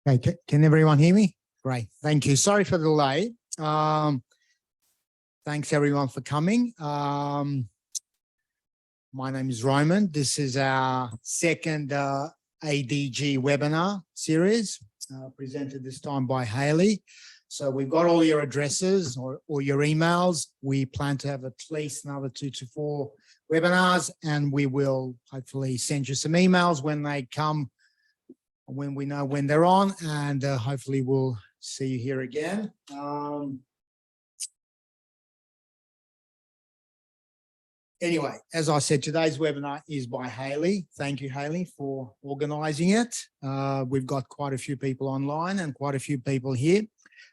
Okay, can everyone hear me? Great, thank you. Sorry for the delay. Thanks everyone for coming. My name is Roman. This is our second ADG webinar series, presented this time by Hayley. So we've got all your addresses or your emails. We plan to have at least another 2 to 4 webinars, and we will hopefully send you some emails when they come, when we know when they're on, and hopefully we'll see you here again. Anyway, as I said, today's webinar is by Hayley. Thank you, Hayley, for organising it. We've got quite a few people online and quite a few people here.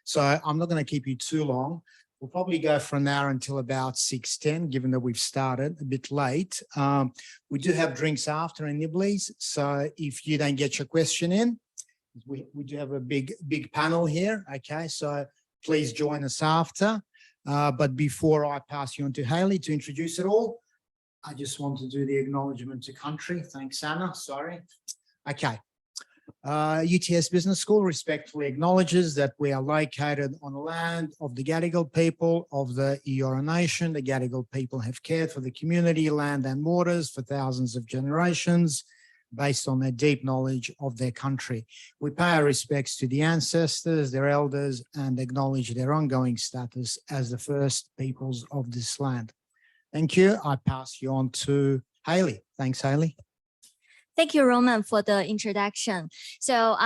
So I'm not going to keep you too long. We'll probably go for an hour until about 6:10, given that we've started a bit late. We do have drinks after and nibblies. So if you don't get your question in, we do have a big panel here. Okay, so please join us after. But before I pass you on to Hayley to introduce it all, I just want to do the acknowledgement to country. Thanks, Anna. Sorry. Okay. UTS Business School respectfully acknowledges that we are located on the land of the Gadigal people of the Eora Nation. The Gadigal people have cared for the community, land and waters for thousands of generations based on their deep knowledge of their country. We pay our respects to the ancestors, their elders, and acknowledge their ongoing status as the first peoples of this land. Thank you. I pass you on to Hayley. Thanks, Hayley. Thank you, Roman, for the introduction. So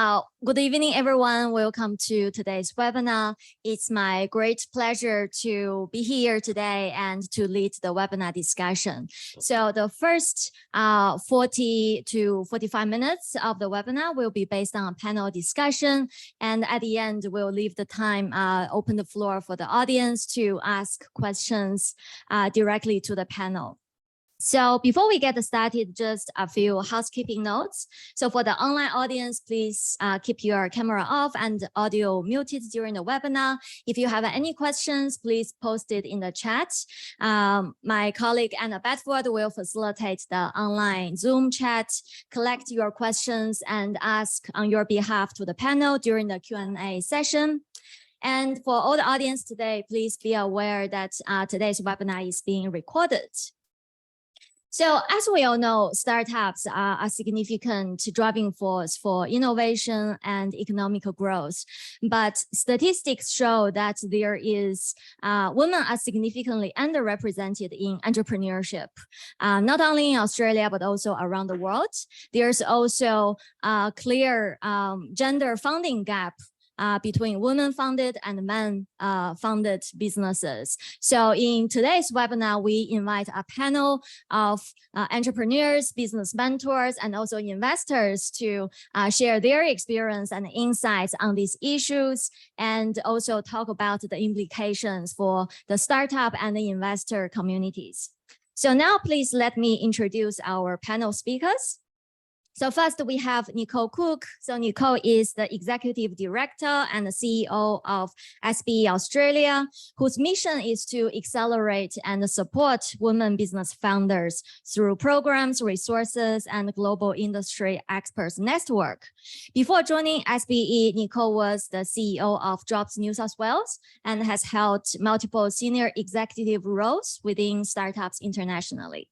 good evening, everyone. Welcome to today's webinar. It's my great pleasure to be here today and to lead the webinar discussion. So the first 40 to 45 minutes of the webinar will be based on a panel discussion. And at the end, we'll leave the time, open the floor for the audience to ask questions directly to the panel. So before we get started, just a few housekeeping notes. So for the online audience, please keep your camera off and audio muted during the webinar. If you have any questions, please post it in the chat. My colleague Anna Bedford will facilitate the online Zoom chat, collect your questions and ask on your behalf to the panel during the Q&A session. And for all the audience today, please be aware that today's webinar is being recorded. So as we all know, startups are a significant driving force for innovation and economic growth. But statistics show that women are significantly underrepresented in entrepreneurship, not only in Australia, but also around the world. There's also a clear gender funding gap between women-funded and men-funded businesses. So in today's webinar, we invite a panel of entrepreneurs, business mentors, and also investors to share their experience and insights on these issues, and also talk about the implications for the startup and the investor communities. So now please let me introduce our panel speakers. So first we have Nicole Cook. So Nicole is the Executive Director and the CEO of SBE Australia, whose mission is to accelerate and support women business founders through programs, resources, and global industry experts network. Before joining SBE, Nicole was the CEO of Jobs New South Wales and has held multiple senior executive roles within startups internationally.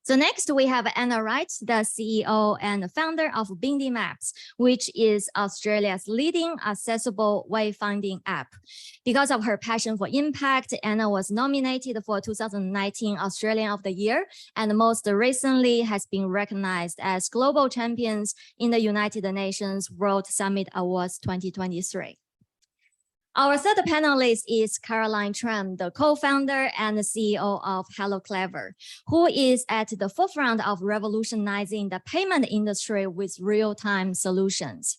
So next we have Anna Wright, the CEO and founder of Bindi Maps, which is Australia's leading accessible wayfinding app. Because of her passion for impact, Anna was nominated for 2019 Australian of the Year, and most recently has been recognized as Global Champions in the United Nations World Summit Awards 2023. Our third panelist is Caroline Tran, the co-founder and the CEO of Hello Clever, who is at the forefront of revolutionizing the payment industry with real-time solutions.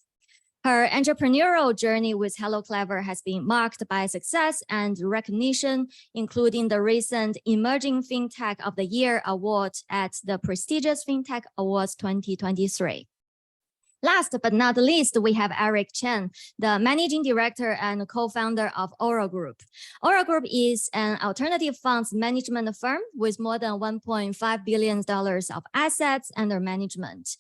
Her entrepreneurial journey with Hello Clever has been marked by success and recognition, including the recent Emerging FinTech of the Year award at the prestigious FinTech Awards 2023. Last but not least, we have Eric Chen, the managing director and co-founder of Aura Group. Aura Group is an alternative funds management firm with more than $1.5 billion of assets under management.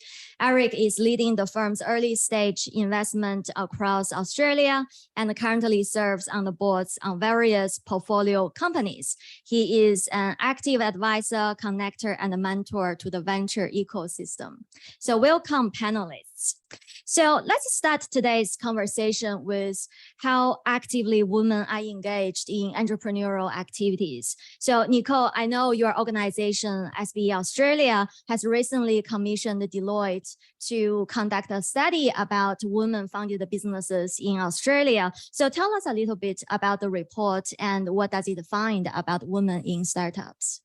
Eric is leading the firm's early stage investment across Australia and currently serves on the boards on various portfolio companies. He is an active advisor, connector, and a mentor to the venture ecosystem. So welcome, panelists. So let's start today's conversation with how actively women are engaged in entrepreneurial activities. So Nicole, I know your organization, SBE Australia, has recently commissioned Deloitte to conduct a study about women-founded businesses in Australia. So tell us a little bit about the report and what does it find about women in startups?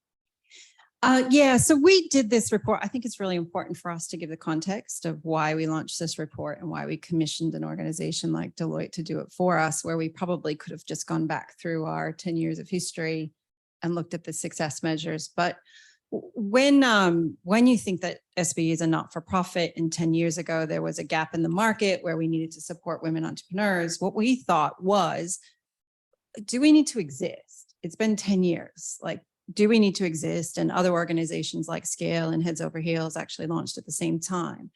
Yeah, so we did this report. I think it's really important for us to give the context of why we launched this report and why we commissioned an organization like Deloitte to do it for us, where we probably could have just gone back through our 10 years of history and looked at the success measures. But when you think that SBE is a not-for-profit and 10 years ago, there was a gap in the market where we needed to support women entrepreneurs, what we thought was, do we need to exist? It's been 10 years. Like, do we need to exist? And other organizations like Scale and Heads Over Heels actually launched at the same time.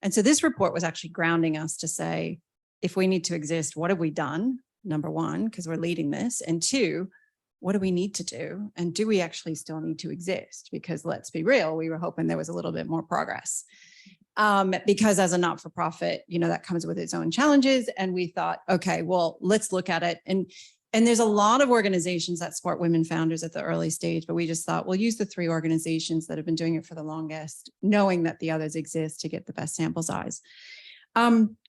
And so this report was actually grounding us to say, if we need to exist, what have we done? Number one, because we're leading this. And two, what do we need to do? And do we actually still need to exist? Because let's be real, we were hoping there was a little bit more progress. Because as a not-for-profit, you know, that comes with its own challenges. And we thought, okay, well, let's look at it. And there's a lot of organizations that support women founders at the early stage, but we just thought we'll use the 3 organizations that have been doing it for the longest, knowing that the others exist to get the best sample size.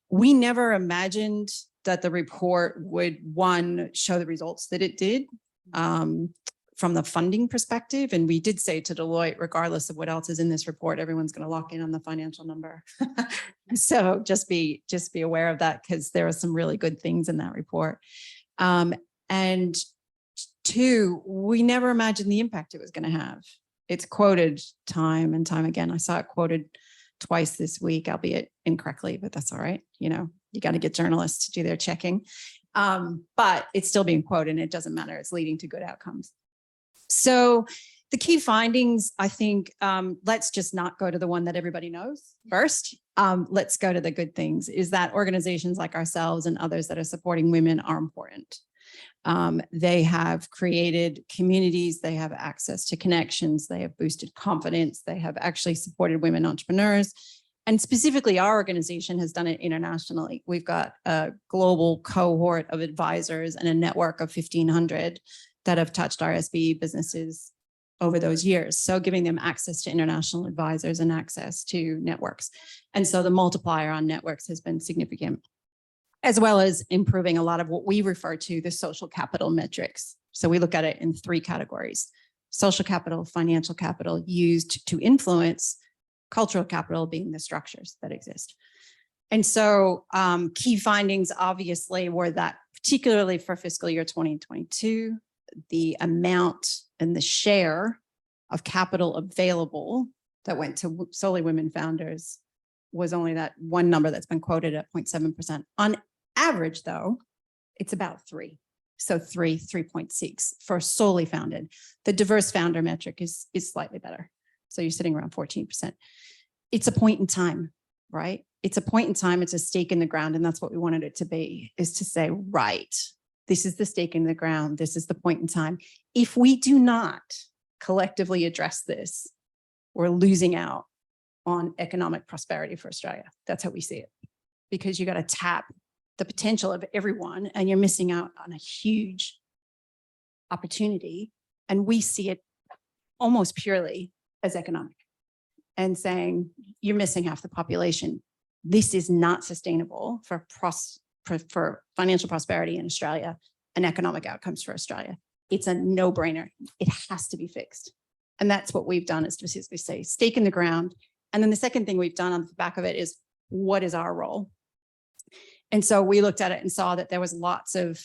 We never imagined that the report would, one, show the results that it did from the funding perspective. And we did say to Deloitte, regardless of what else is in this report, everyone's going to lock in on the financial number. So just be aware of that, because there are some really good things in that report. And 2, we never imagined the impact it was going to have. It's quoted time and time again. I saw it quoted twice this week, albeit incorrectly, but that's all right. You know, you got to get journalists to do their checking. But it's still being quoted and it doesn't matter. It's leading to good outcomes. So the key findings, I think, let's just not go to the one that everybody knows first. Let's go to the good things, is that organizations like ourselves and others that are supporting women are important. They have created communities, they have access to connections, they have boosted confidence, they have actually supported women entrepreneurs. And specifically, our organization has done it internationally. We've got a global cohort of advisors and a network of 1,500 that have touched our SBE businesses over those years. So giving them access to international advisors and access to networks. And so the multiplier on networks has been significant, as well as improving a lot of what we refer to the social capital metrics. So we look at it in 3 categories: social capital, financial capital used to influence, cultural capital being the structures that exist. And so key findings obviously were that, particularly for fiscal year 2022, the amount and the share of capital available that went to solely women founders was only that one number that's been quoted at 0.7%. On average, though, it's about 3. So 3.6 for solely founded. The diverse founder metric is slightly better. So you're sitting around 14%. It's a point in time, right? It's a point in time. It's a stake in the ground. And that's what we wanted it to be, is to say, right, this is the stake in the ground. This is the point in time. If we do not collectively address this, we're losing out on economic prosperity for Australia. That's how we see it, because you got to tap the potential of everyone and you're missing out on a huge opportunity. And we see it almost purely as economic and saying, you're missing half the population. This is not sustainable for financial prosperity in Australia and economic outcomes for Australia. It's a no-brainer. It has to be fixed. And that's what we've done, is to specifically say, stake in the ground. And then the second thing we've done on the back of it is, what is our role? And so we looked at it and saw that there was lots of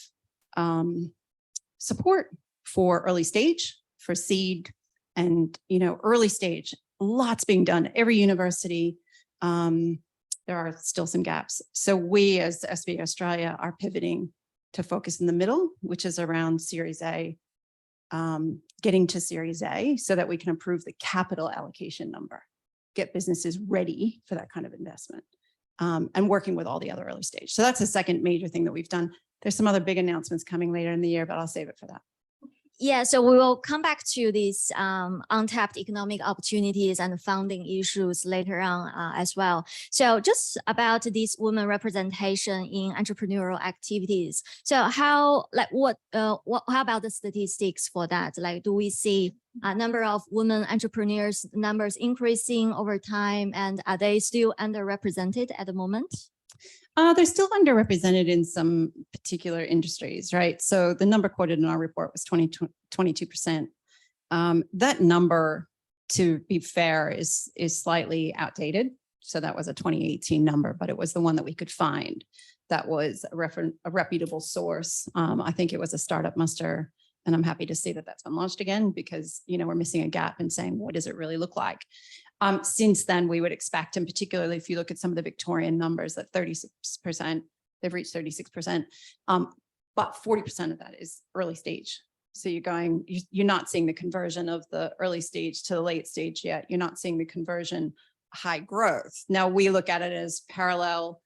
support for early stage, for seed, and early stage. Lots being done. Every university there are still some gaps. So we as SB Australia are pivoting to focus in the middle, which is around Series A, getting to Series A so that we can improve the capital allocation number, get businesses ready for that kind of investment, and working with all the other early stage. So that's the second major thing that we've done. There's some other big announcements coming later in the year, but I'll save it for that. Yeah, so we will come back to these untapped economic opportunities and funding issues later on as well. So just about this women representation in entrepreneurial activities. So how about the statistics for that? Like, do we see a number of women entrepreneurs numbers increasing over time, and are they still underrepresented at the moment? They're still underrepresented in some particular industries, right? So the number quoted in our report was 22%. That number, to be fair, is slightly outdated. So that was a 2018 number, but it was the one that we could find. That was a reputable source. I think it was a startup muster, and I'm happy to see that that's been launched again, because, you know, we're missing a gap in saying, what does it really look like? Since then, we would expect, and particularly if you look at some of the Victorian numbers, that 36%, they've reached 36%, but 40% of that is early stage. So you're not seeing the conversion of the early stage to the late stage yet. You're not seeing the conversion high growth. Now we look at it as parallel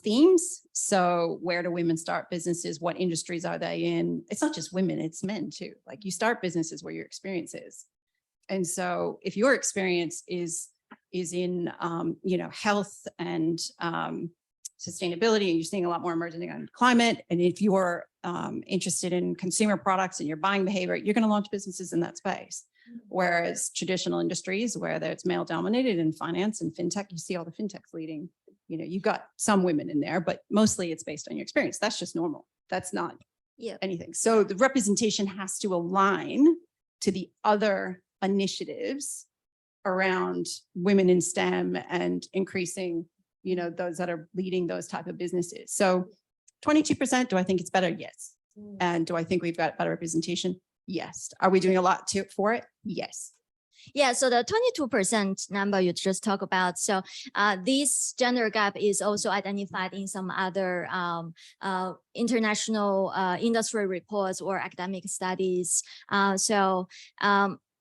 themes. So where do women start businesses? What industries are they in? It's not just women, it's men too. Like, you start businesses where your experience is. And so if your experience is in, you know, health and sustainability, and you're seeing a lot more emerging on climate, and if you're interested in consumer products and your buying behavior, you're going to launch businesses in that space. Whereas traditional industries, where it's male dominated in finance and fintech, you see all the fintechs leading, you know, you've got some women in there, but mostly it's based on your experience. That's just normal. That's not anything. So the representation has to align to the other initiatives around women in STEM and increasing, you know, those that are leading those type of businesses. So 22%, do I think it's better? Yes. And do I think we've got better representation? Yes. Are we doing a lot for it? Yes. Yeah, so the 22% number you just talked about, so this gender gap is also identified in some other international industry reports or academic studies.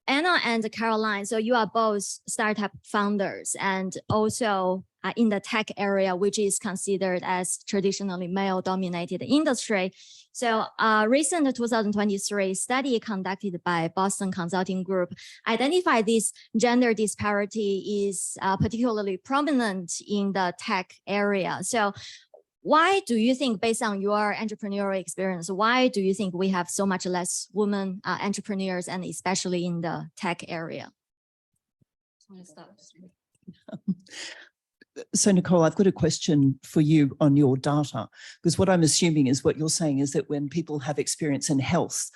Anna and Caroline, so you are both startup founders and also in the tech area, which is considered as traditionally male-dominated industry. So recent 2023 study conducted by Boston Consulting Group identified this gender disparity is particularly prominent in the tech area. So why do you think, based on your entrepreneurial experience, why do you think we have so much less women entrepreneurs, and especially in the tech area? So Nicole, I've got a question for you on your data, because what I'm assuming is what you're saying is that when people have experience in health,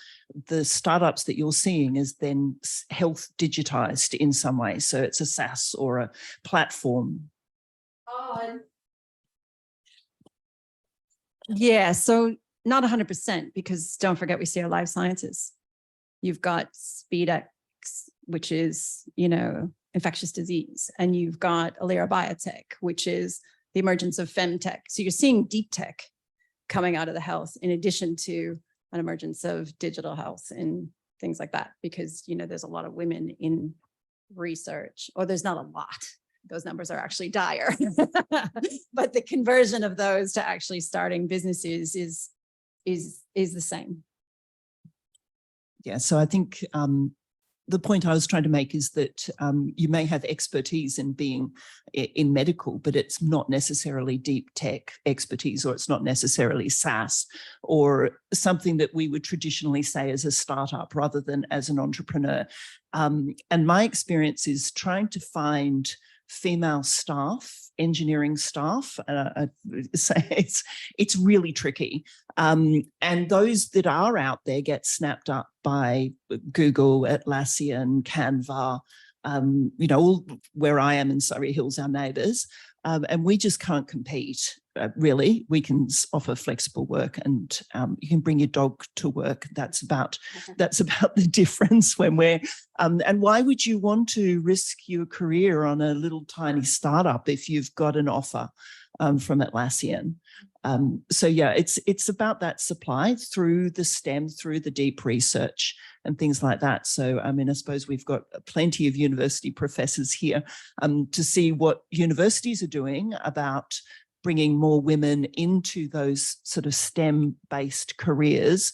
the startups that you're seeing is then health digitized in some way. So it's a SaaS or a platform. Yeah, so not 100%, because don't forget, we see our life sciences. You've got SpeedX, which is, you know, infectious disease, and you've got Alira Biotech, which is the emergence of femtech. So you're seeing deep tech coming out of the health, in addition to an emergence of digital health and things like that, because, you know, there's a lot of women in research, or there's not a lot. Those numbers are actually dire, but the conversion of those to actually starting businesses is the same. Yeah, so I think the point I was trying to make is that you may have expertise in being in medical, but it's not necessarily deep tech expertise, or it's not necessarily SaaS, or something that we would traditionally say as a startup rather than as an entrepreneur. And my experience is trying to find female staff, engineering staff, it's really tricky. And those that are out there get snapped up by Google, Atlassian, Canva, you know, all where I am in Surrey Hills, our neighbours, and we just can't compete. really. We can offer flexible work, and you can bring your dog to work. That's about the difference when we're. And why would you want to risk your career on a little tiny startup if you've got an offer from Atlassian? So yeah, it's about that supply through the STEM, through the deep research and things like that. So I mean, I suppose we've got plenty of university professors here to see what universities are doing about bringing more women into those sort of STEM-based careers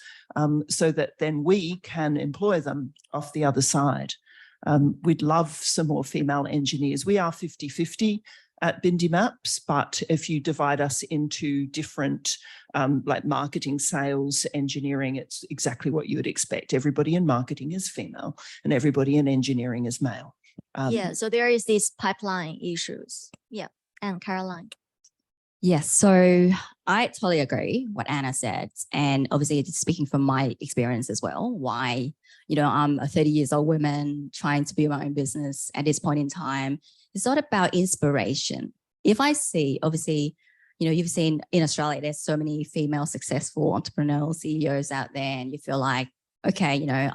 so that then we can employ them off the other side. We'd love some more female engineers. We are 50-50 at Bindi Maps, but if you divide us into different like marketing, sales, engineering, it's exactly what you would expect. Everybody in marketing is female and everybody in engineering is male. Yeah, so there is these pipeline issues. Yeah, and Caroline. Yes, so I totally agree what Anna said. And obviously it's speaking from my experience as well, why, you know, I'm a 30 years old woman trying to build my own business at this point in time. It's not about inspiration. If I see, obviously, you know, you've seen in Australia, there's so many female successful entrepreneurial CEOs out there, and you feel like, okay, you know,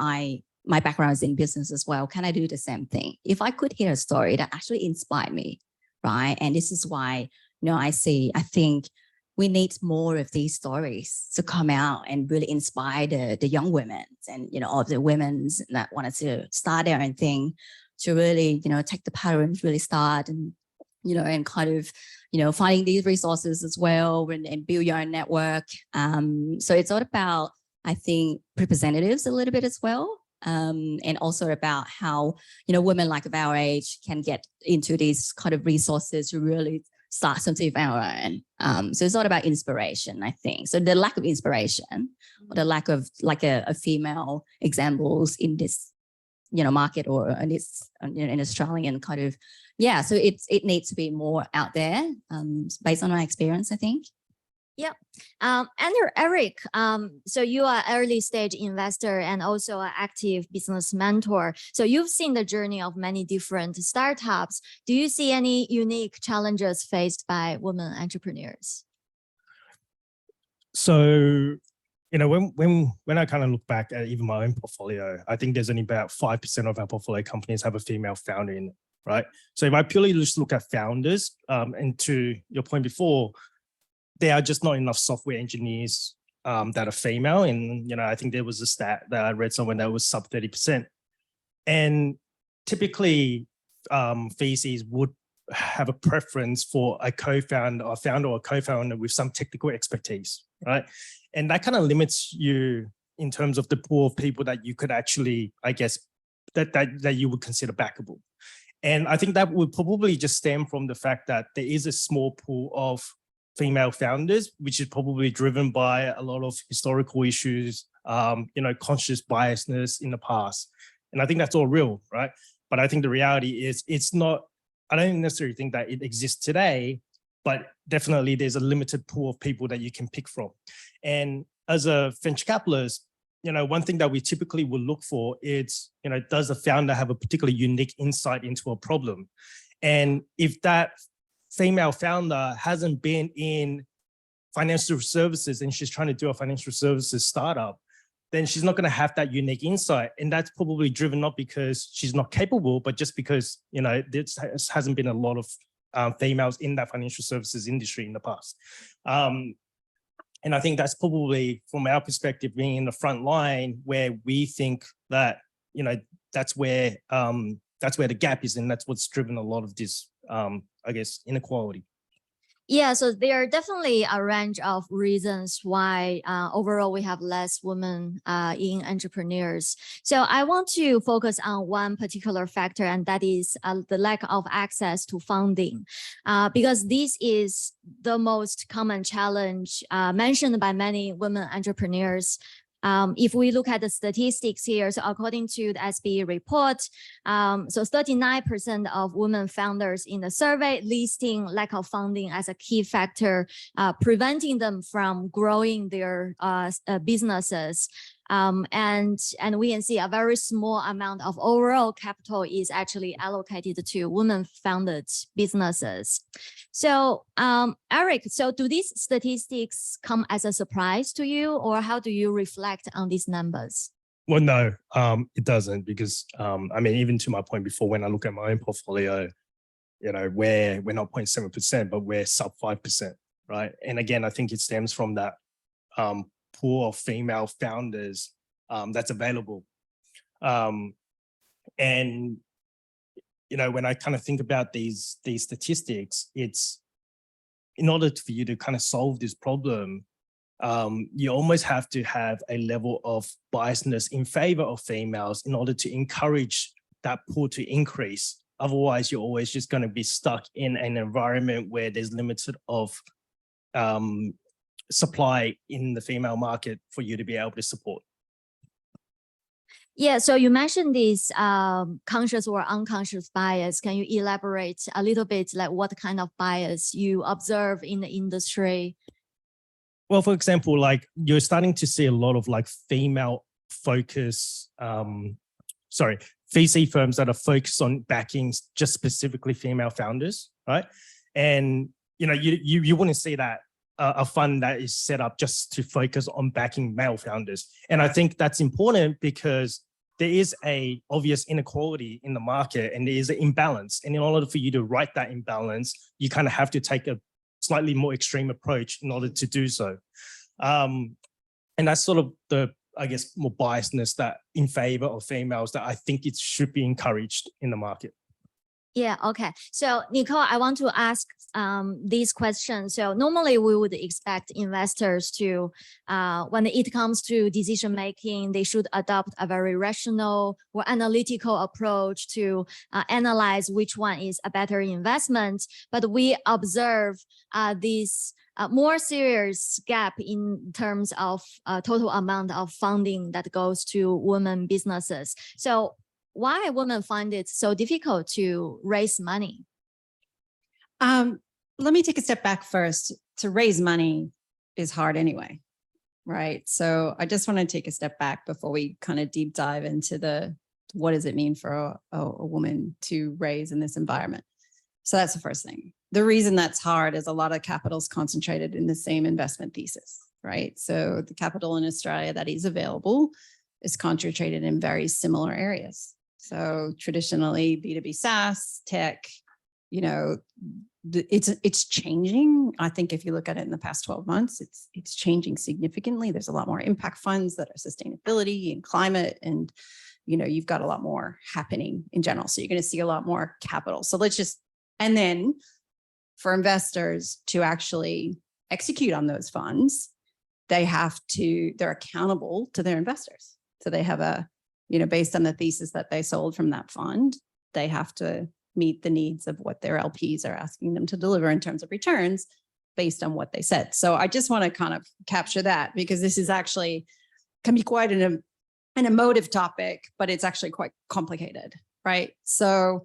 my background is in business as well. Can I do the same thing? If I could hear a story that actually inspired me, right? And this is why, you know, I think we need more of these stories to come out and really inspire the young women and, you know, of the women that wanted to start their own thing to really, you know, take the power and really start and, you know, and kind of, you know, finding these resources as well and build your own network. So it's all about, I think, representatives a little bit as well. And also about how, you know, women like of our age can get into these kind of resources to really start something of our own. So it's not about inspiration, I think. So the lack of inspiration or the lack of like a female examples in this, you know, market or in this, you know, in Australian kind of, yeah. So it needs to be more out there based on my experience, I think. Yeah. And Eric, so you are early stage investor and also an active business mentor. So you've seen the journey of many different startups. Do you see any unique challenges faced by women entrepreneurs? So, you know, when I kind of look back at even my own portfolio, I think there's only about 5% of our portfolio companies have a female founder in it, right? So if I purely just look at founders, and to your point before, there are just not enough software engineers that are female. And, you know, I think there was a stat that I read somewhere that was sub 30%. And typically VCs would have a preference for a co-founder or founder or co-founder with some technical expertise, right? And that kind of limits you in terms of the pool of people that you could actually, I guess, that you would consider backable. And I think that would probably just stem from the fact that there is a small pool of female founders, which is probably driven by a lot of historical issues, you know, conscious biasness in the past. And I think that's all real, right? But I think the reality is it's not, I don't necessarily think that it exists today, but definitely there's a limited pool of people that you can pick from. And as a venture capitalist, you know, one thing that we typically will look for is, you know, does the founder have a particularly unique insight into a problem? And if that female founder hasn't been in financial services and she's trying to do a financial services startup, then she's not going to have that unique insight. And that's probably driven not because she's not capable, but just because, you know, there hasn't been a lot of females in that financial services industry in the past. And I think that's probably, from our perspective, being in the front line where we think that, you know, that's where the gap is, and that's what's driven a lot of this, I guess, inequality. Yeah, so there are definitely a range of reasons why overall we have less women in entrepreneurs. So I want to focus on one particular factor, and that is the lack of access to funding, because this is the most common challenge mentioned by many women entrepreneurs. If we look at the statistics here, so according to the SBE report, so 39% of women founders in the survey listing lack of funding as a key factor preventing them from growing their businesses. And we can see a very small amount of overall capital is actually allocated to women-founded businesses. So, Eric, so do these statistics come as a surprise to you, or how do you reflect on these numbers? Well, no, it doesn't, because I mean, even to my point before, when I look at my own portfolio, you know, we're not 0.7%, but we're sub 5%, right? And again, I think it stems from that pool of female founders that's available. And, you know, when I kind of think about these statistics, it's in order for you to kind of solve this problem, you almost have to have a level of biasness in favor of females in order to encourage that pool to increase. Otherwise, you're always just going to be stuck in an environment where there's limited of supply in the female market for you to be able to support. Yeah, so you mentioned these conscious or unconscious bias. Can you elaborate a little bit, like what kind of bias you observe in the industry? Well, for example, like you're starting to see a lot of like female focus, VC firms that are focused on backing just specifically female founders, right? And you know, you wouldn't see that a fund that is set up just to focus on backing male founders. And I think that's important because there is a obvious inequality in the market and there is an imbalance. And in order for you to right that imbalance, you kind of have to take a slightly more extreme approach in order to do so. And that's sort of the, I guess, more biasness that in favor of females that I think it should be encouraged in the market. Yeah, okay. So Nicole, I want to ask these questions. So normally we would expect investors to, when it comes to decision making, they should adopt a very rational or analytical approach to analyze which one is a better investment. But we observe this more serious gap in terms of total amount of funding that goes to women businesses. So why women find it so difficult to raise money? Let me take a step back first. To raise money is hard anyway, right? So I just want to take a step back before we kind of deep dive into what does it mean for a woman to raise in this environment. So that's the first thing. The reason that's hard is a lot of capital is concentrated in the same investment thesis, right? So the capital in Australia that is available is concentrated in very similar areas. So traditionally B2B SaaS, tech, you know, it's changing. I think if you look at it in the past 12 months, it's changing significantly. There's a lot more impact funds that are sustainability and climate, and you know, you've got a lot more happening in general. So you're going to see a lot more capital. So and then for investors to actually execute on those funds, they're accountable to their investors. So they have based on the thesis that they sold from that fund, they have to meet the needs of what their LPs are asking them to deliver in terms of returns based on what they said. So I just want to kind of capture that, because this is actually can be quite an emotive topic, but it's actually quite complicated, right? So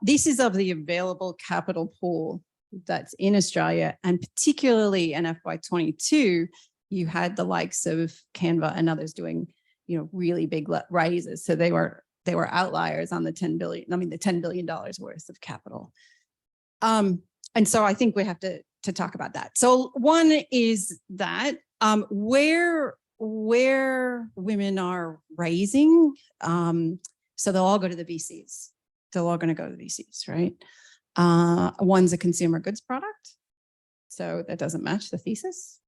this is of the available capital pool that's in Australia, and particularly in FY22, you had the likes of Canva and others doing really big raises. So they were outliers on the $10 billion worth of capital. And so I think we have to talk about that. So one is that where women are raising, so they'll all go to the VCs. They're all going to go to the VCs, right? One's a consumer goods product, so that doesn't match the thesis.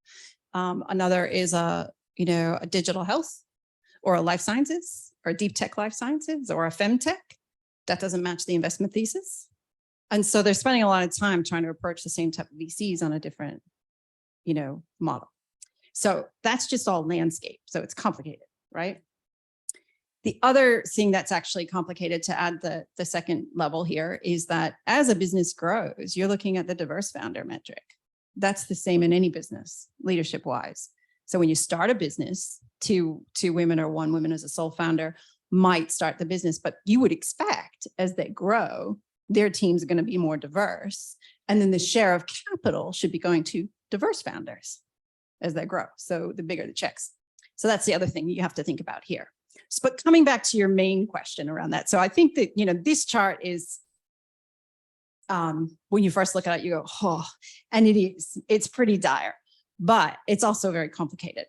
Another is a digital health, or a life sciences, or a deep tech life sciences, or a femtech. That doesn't match the investment thesis. And so they're spending a lot of time trying to approach the same type of VCs on a different, model. So that's just all landscape. So it's complicated, right? The other thing that's actually complicated, to add the second level here, is that as a business grows, you're looking at the diverse founder metric. That's the same in any business, leadership wise. So when you start a business, two women or one woman as a sole founder might start the business, but you would expect as they grow, their teams are going to be more diverse. And then the share of capital should be going to diverse founders as they grow. So the bigger the checks. So that's the other thing you have to think about here. But coming back to your main question around that. So I think that, you know, this chart is, when you first look at it, you go, oh, and it's pretty dire, but it's also very complicated.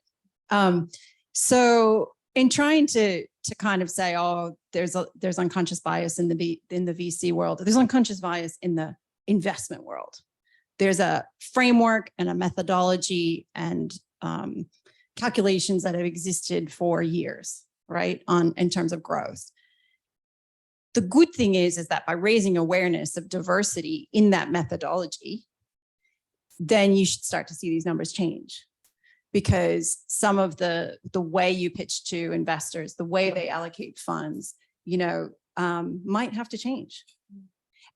So in trying to kind of say, oh, there's unconscious bias in the VC world, there's unconscious bias in the investment world. There's a framework and a methodology and calculations that have existed for years, right, in terms of growth. The good thing is that by raising awareness of diversity in that methodology, then you should start to see these numbers change, because some of the way you pitch to investors, the way they allocate funds, you know, might have to change.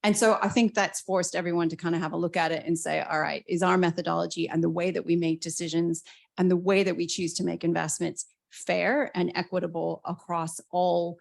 And so I think that's forced everyone to kind of have a look at it and say, all right, is our methodology and the way that we make decisions and the way that we choose to make investments fair and equitable across all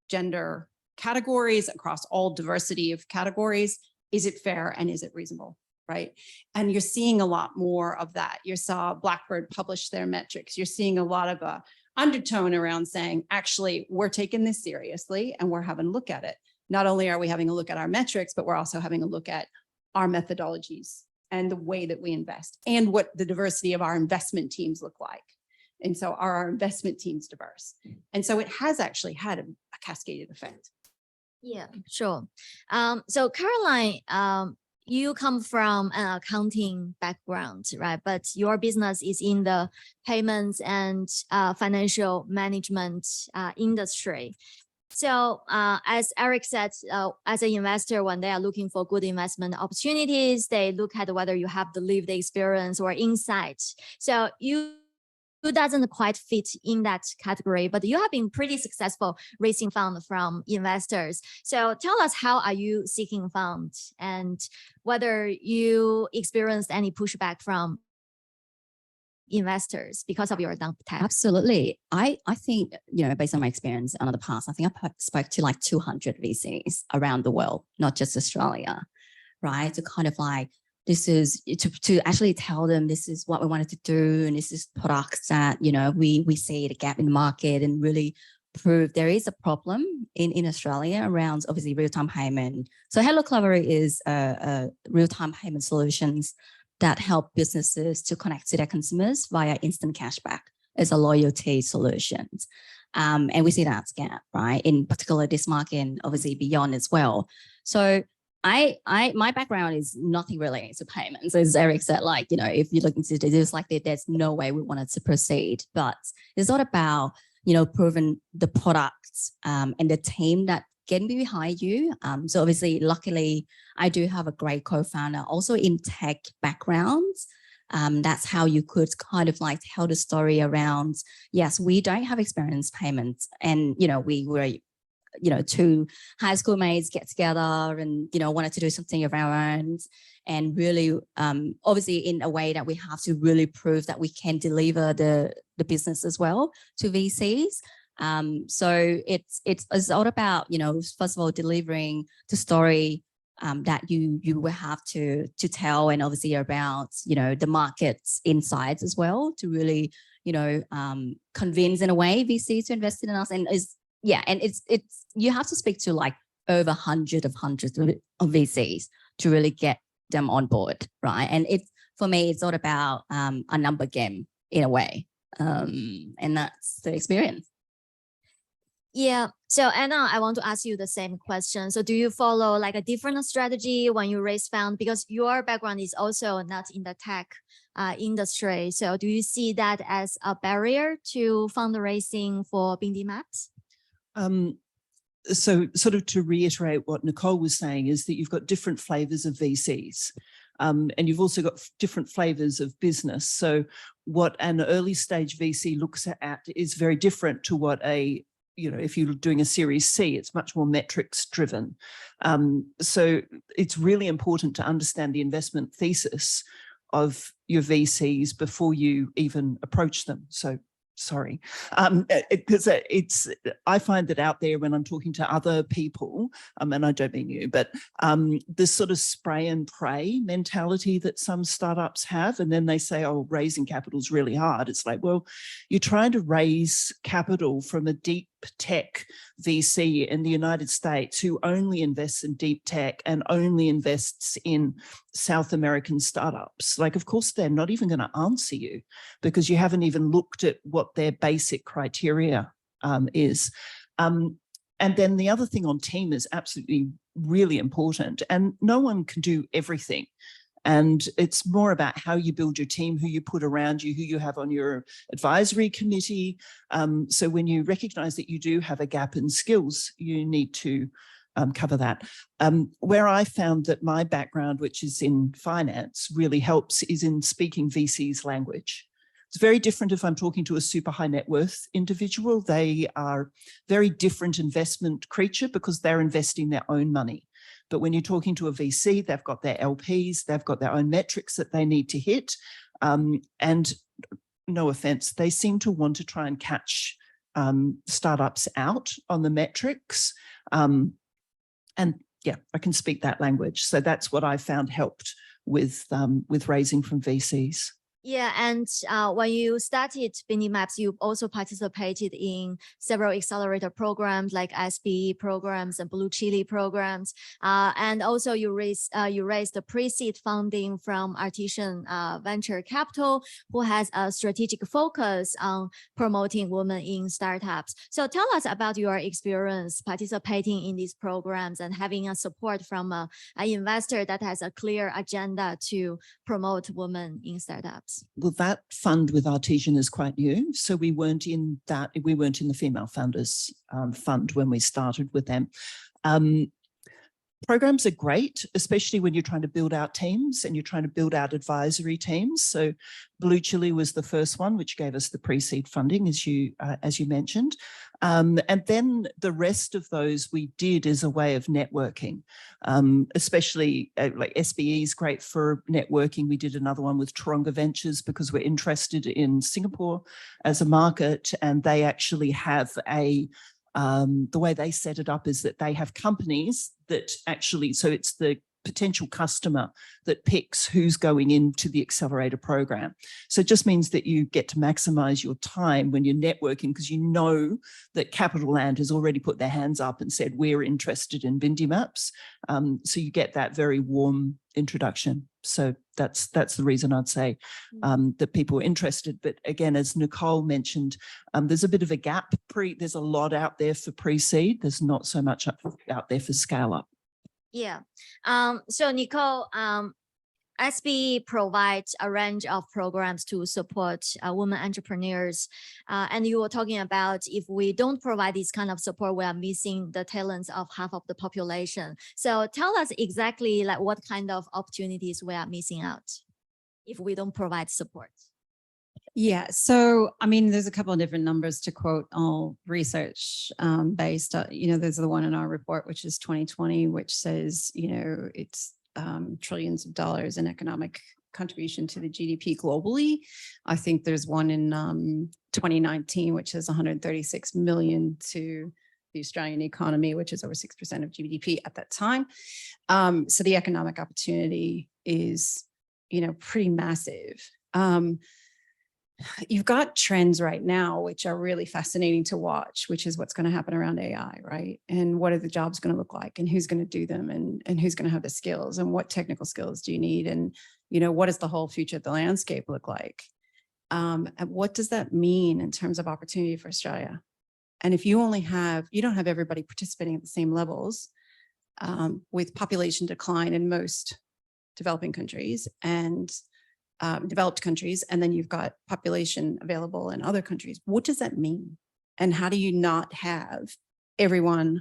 gender categories, across all diversity of categories? Is it fair and is it reasonable, right? And you're seeing a lot more of that. You saw Blackbird publish their metrics. You're seeing a lot of a undertone around saying, actually, we're taking this seriously and we're having a look at it. Not only are we having a look at our metrics, but we're also having a look at our methodologies and the way that we invest and what the diversity of our investment teams look like. And so are our investment teams diverse? And so it has actually had a cascaded effect. Yeah, sure. So Caroline, you come from an accounting background, right? But your business is in the payments and financial management industry. So as Eric said, as an investor, when they are looking for good investment opportunities, they look at whether you have the lived experience or insight. So you doesn't quite fit in that category, but you have been pretty successful raising funds from investors. So tell us, how are you seeking funds and whether you experienced any pushback from investors because of your dump tech? Absolutely. I think, you know, based on my experience in the past, I think I spoke to like 200 VCs around the world, not just Australia, right? To kind of like, this is to actually tell them this is what we wanted to do, and this is products that, you know, we see the gap in the market and really prove there is a problem in Australia around obviously real-time payment. So Hello Clever is a real-time payment solutions that help businesses to connect to their consumers via instant cashback as a loyalty solutions. And we see that gap, right? In particular, this market and obviously beyond as well. So my background is nothing related to payments. As Eric said, like, you know, if you're looking to do this like that, there's no way we wanted to proceed. But it's not about, you know, proving the products and the team that can be behind you. So obviously, luckily, I do have a great co-founder also in tech backgrounds. That's how you could kind of like tell the story around, yes, we don't have experience payments. And, you know, we were, you know, two high school mates get together and, you know, wanted to do something of our own and really, obviously in a way that we have to really prove that we can deliver the business as well to VCs. So it's all about, you know, first of all, delivering the story that you will have to tell, and obviously about, you know, the market's insights as well to really, you know, convince in a way VCs to invest in us. And it's you have to speak to like over hundreds of VCs to really get them on board, right? And it's, for me, it's all about a number game in a way, and that's the experience. Yeah. So Anna, I want to ask you the same question. So do you follow like a different strategy when you raise funds? Because your background is also not in the tech industry. So do you see that as a barrier to fundraising for Bindi Maps? So sort of to reiterate what Nicole was saying is that you've got different flavors of VCs. And you've also got different flavors of business. So what an early stage VC looks at is very different to what a, you know, if you're doing a Series C, it's much more metrics driven. So it's really important to understand the investment thesis of your VCs before you even approach them. So sorry, because I find that out there when I'm talking to other people, and I don't mean you, but this sort of spray and pray mentality that some startups have, and then they say, oh, raising capital is really hard. It's like, well, you're trying to raise capital from a deep tech VC in the United States who only invests in deep tech and only invests in South American startups. Like, of course, they're not even going to answer you because you haven't even looked at what their basic criteria is. And then the other thing on team is absolutely really important, and no one can do everything. And it's more about how you build your team, who you put around you, who you have on your advisory committee. So when you recognize that you do have a gap in skills, you need to cover that. Where I found that my background, which is in finance, really helps is in speaking VC's language. It's very different if I'm talking to a super high net worth individual. They are very different investment creature because they're investing their own money. But when you're talking to a VC, they've got their LPs, they've got their own metrics that they need to hit. And no offense, they seem to want to try and catch startups out on the metrics. And yeah, I can speak that language. So that's what I found helped with raising from VCs. Yeah, and when you started Bindi Maps, you also participated in several accelerator programs like SBE programs and Blue Chili programs, and also you raised the pre-seed funding from Artisan Venture Capital, who has a strategic focus on promoting women in startups. So tell us about your experience participating in these programs and having a support from an investor that has a clear agenda to promote women in startups. Well, that fund with Artesian is quite new. So we weren't in that, we weren't in the Female Founders Fund when we started with them. Programs are great, especially when you're trying to build out teams and you're trying to build out advisory teams. So Blue Chili was the first one, which gave us the pre-seed funding, as you mentioned. And then the rest of those we did as a way of networking, especially like SBE is great for networking. We did another one with Taronga Ventures because we're interested in Singapore as a market, and they actually have a the way they set it up is that they have companies that actually, so it's the potential customer that picks who's going into the accelerator program. So it just means that you get to maximize your time when you're networking because you know that Capital Land has already put their hands up and said, we're interested in Bindi Maps. So you get that very warm introduction. So that's the reason I'd say that people are interested. But again, as Nicole mentioned, there's a bit of a gap. There's a lot out there for pre-seed. There's not so much out there for scale up. Yeah. So Nicole, SBE provides a range of programs to support women entrepreneurs. And you were talking about if we don't provide this kind of support, we are missing the talents of half of the population. So tell us exactly like what kind of opportunities we are missing out if we don't provide support. Yeah, so I mean, there's a couple of different numbers to quote, all research based. There's the one in our report, which is 2020, which says, it's trillions of dollars in economic contribution to the GDP globally. I think there's one in 2019, which is 136 million to the Australian economy, which is over 6% of GDP at that time. So the economic opportunity is, pretty massive. You've got trends right now, which are really fascinating to watch, which is what's going to happen around AI, right? And what are the jobs going to look like and who's going to do them and who's going to have the skills and what technical skills do you need? And, what does the whole future of the landscape look like? And what does that mean in terms of opportunity for Australia? And if you don't have everybody participating at the same levels with population decline in most developing countries and developed countries, and then you've got population available in other countries. What does that mean? And how do you not have everyone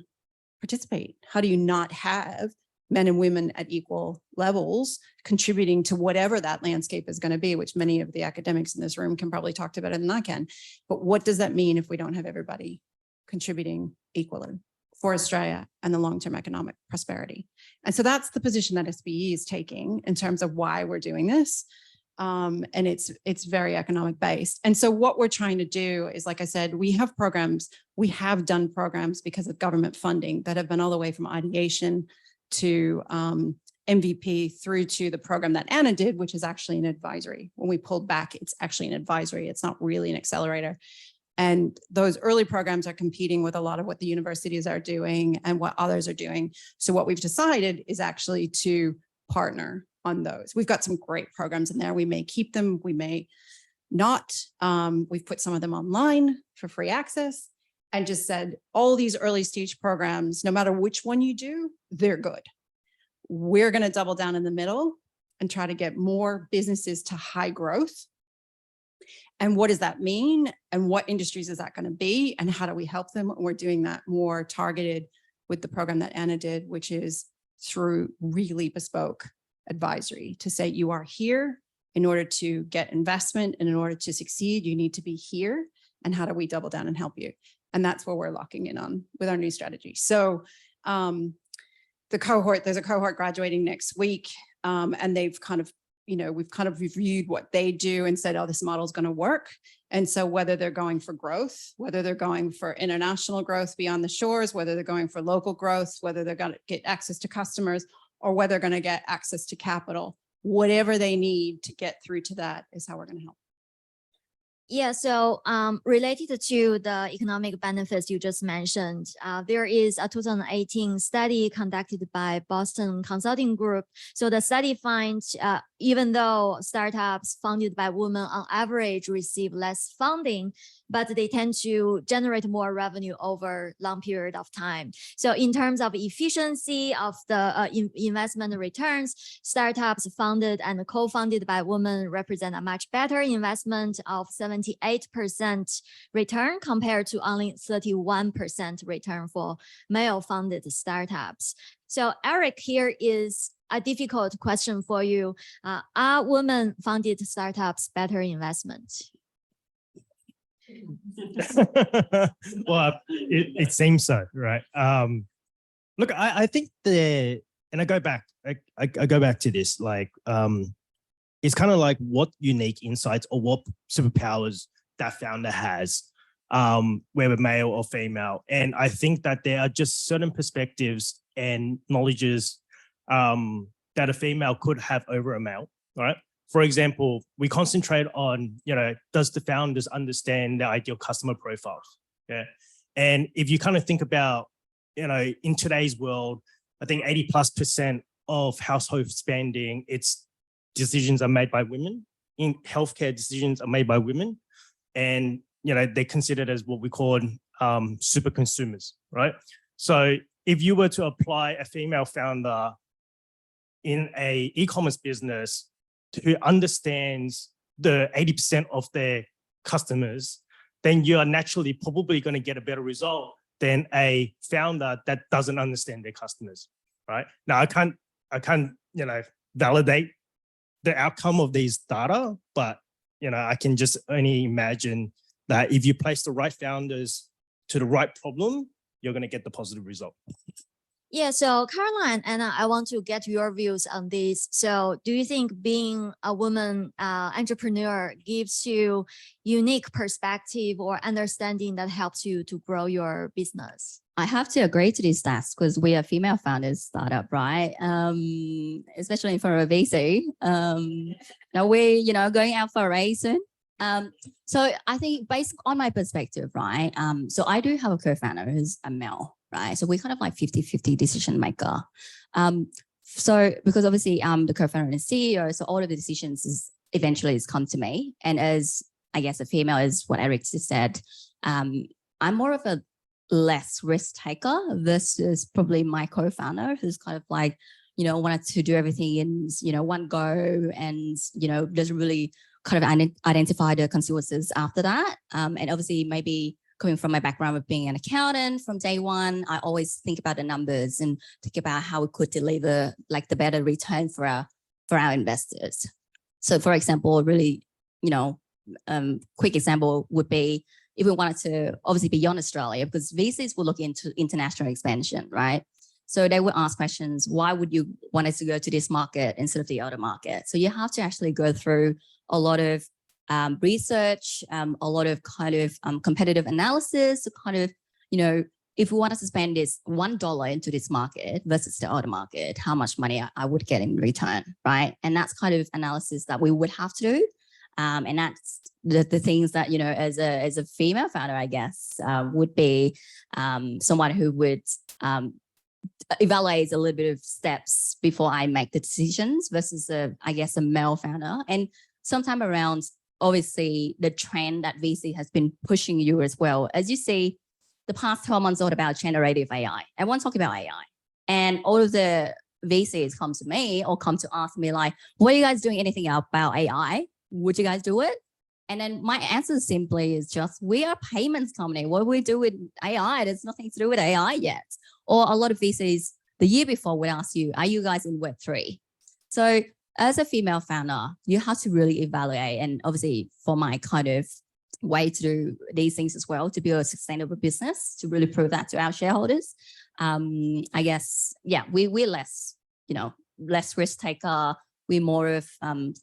participate? How do you not have men and women at equal levels contributing to whatever that landscape is going to be, which many of the academics in this room can probably talk to better than I can. But what does that mean if we don't have everybody contributing equally for Australia and the long-term economic prosperity? And so that's the position that SBE is taking in terms of why we're doing this. And it's very economic based. And so what we're trying to do is, like I said, we have programs, we have done programs because of government funding that have been all the way from ideation to MVP through to the program that Anna did, which is actually an advisory. When we pulled back, it's actually an advisory. It's not really an accelerator. And those early programs are competing with a lot of what the universities are doing and what others are doing. So what we've decided is actually to partner on those. We've got some great programs in there. We may keep them, we may not. We've put some of them online for free access and just said, all these early stage programs, no matter which one you do, they're good. We're going to double down in the middle and try to get more businesses to high growth. And what does that mean? And what industries is that going to be? And how do we help them? We're doing that more targeted with the program that Anna did, which is through really bespoke advisory to say, you are here in order to get investment, and in order to succeed, you need to be here. And how do we double down and help you? And that's where we're locking in on with our new strategy. So the cohort, there's a cohort graduating next week, and they've kind of, we've kind of reviewed what they do and said, oh, this model is going to work. And so whether they're going for growth, whether they're going for international growth beyond the shores, whether they're going for local growth, whether they're going to get access to customers, or whether they're going to get access to capital, whatever they need to get through to that is how we're going to help. Yeah, so related to the economic benefits you just mentioned, there is a 2018 study conducted by Boston Consulting Group. So the study finds even though startups funded by women on average receive less funding, but they tend to generate more revenue over long period of time. So in terms of efficiency of the investment returns, startups funded and co-funded by women represent a much better investment of 78% return compared to only 31% return for male-funded startups. So Eric, here is a difficult question for you. Are women-funded startups better investment? Well, it seems so, right? Look, I think and I go back to this, like, it's kind of like what unique insights or what superpowers that founder has, whether male or female. And I think that there are just certain perspectives and knowledges that a female could have over a male, right? For example, we concentrate on, does the founders understand their ideal customer profiles? Yeah. And if you kind of think about, in today's world, I think 80+% of household spending, decisions are made by women. In healthcare, decisions are made by women. And, they're considered as what we call super consumers, right? So if you were to apply a female founder in a e-commerce business who understands the 80% of their customers, then you are naturally probably going to get a better result than a founder that doesn't understand their customers, right? Now, I can't, validate the outcome of these data, but, I can just only imagine that if you place the right founders to the right problem, you're going to get the positive result. Yeah, so Caroline, and I want to get your views on this. So do you think being a woman entrepreneur gives you unique perspective or understanding that helps you to grow your business? I have to agree to these stats because we are female founders startup, right? Especially for a VC. Now we're, going out for a race soon. So I think based on my perspective, right? So I do have a co-founder who's a male. Right. So we're kind of like 50-50 decision maker. So because obviously the co-founder and CEO, so all of the decisions eventually come to me. And as I guess a female is what Eric just said, I'm more of a less risk taker versus probably my co-founder who's kind of like, wanted to do everything in, one go and, doesn't really kind of identify the consequences after that. And obviously maybe coming from my background of being an accountant from day one, I always think about the numbers and think about how we could deliver like the better return for our investors. So for example, really, quick example would be if we wanted to obviously beyond Australia, because VCs will look into international expansion, right? So they would ask questions, why would you want us to go to this market instead of the other market? So you have to actually go through a lot of research, a lot of kind of competitive analysis to kind of, you know, if we wanted to spend this $1 into this market versus the other market, how much money I would get in return, right? And that's kind of analysis that we would have to do. And that's the things that, you know, as a female founder, I guess, would be someone who would evaluate a little bit of steps before I make the decisions versus, I guess, a male founder. And sometime around, obviously, the trend that VC has been pushing you as well. As you see, the past 12 months all about generative AI. Everyone's talking about AI. And all of the VCs come to me or come to ask me like, what are you guys doing anything about AI? Would you guys do it? And then my answer simply is just, we are a payments company. What do we do with AI? There's nothing to do with AI yet. Or a lot of VCs the year before would ask you, are you guys in Web3? So as a female founder, you have to really evaluate. And obviously for my kind of way to do these things as well, to build a sustainable business, to really prove that to our shareholders. I guess, yeah, we're less, you know, less risk taker. We're more of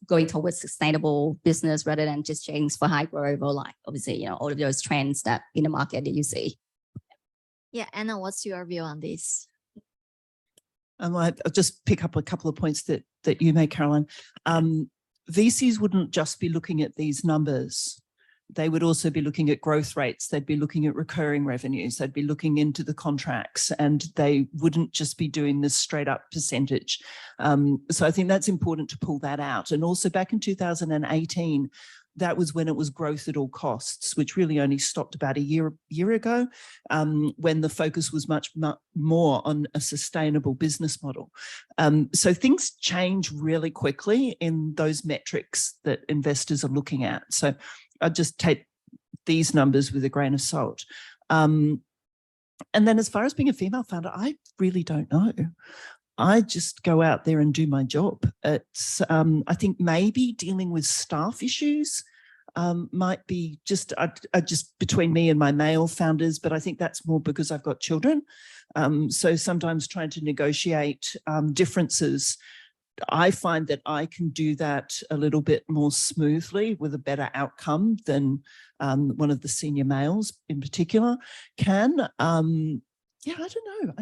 going towards sustainable business rather than just chasing for high growth or like, obviously, you know, all of those trends that in the market that you see. Yeah, Anna, what's your view on this? I'll just pick up a couple of points that you made, Caroline. VCs wouldn't just be looking at these numbers. They would also be looking at growth rates. They'd be looking at recurring revenues. They'd be looking into the contracts, and they wouldn't just be doing this straight up percentage. So I think that's important to pull that out. And also back in 2018, that was when it was growth at all costs, which really only stopped about a year ago, when the focus was much more on a sustainable business model. So things change really quickly in those metrics that investors are looking at. So I'd just take these numbers with a grain of salt. And then as far as being a female founder, I really don't know. I just go out there and do my job. It's, I think maybe dealing with staff issues might be just between me and my male founders, but I think that's more because I've got children. So sometimes trying to negotiate differences, I find that I can do that a little bit more smoothly with a better outcome than one of the senior males in particular can. Yeah, I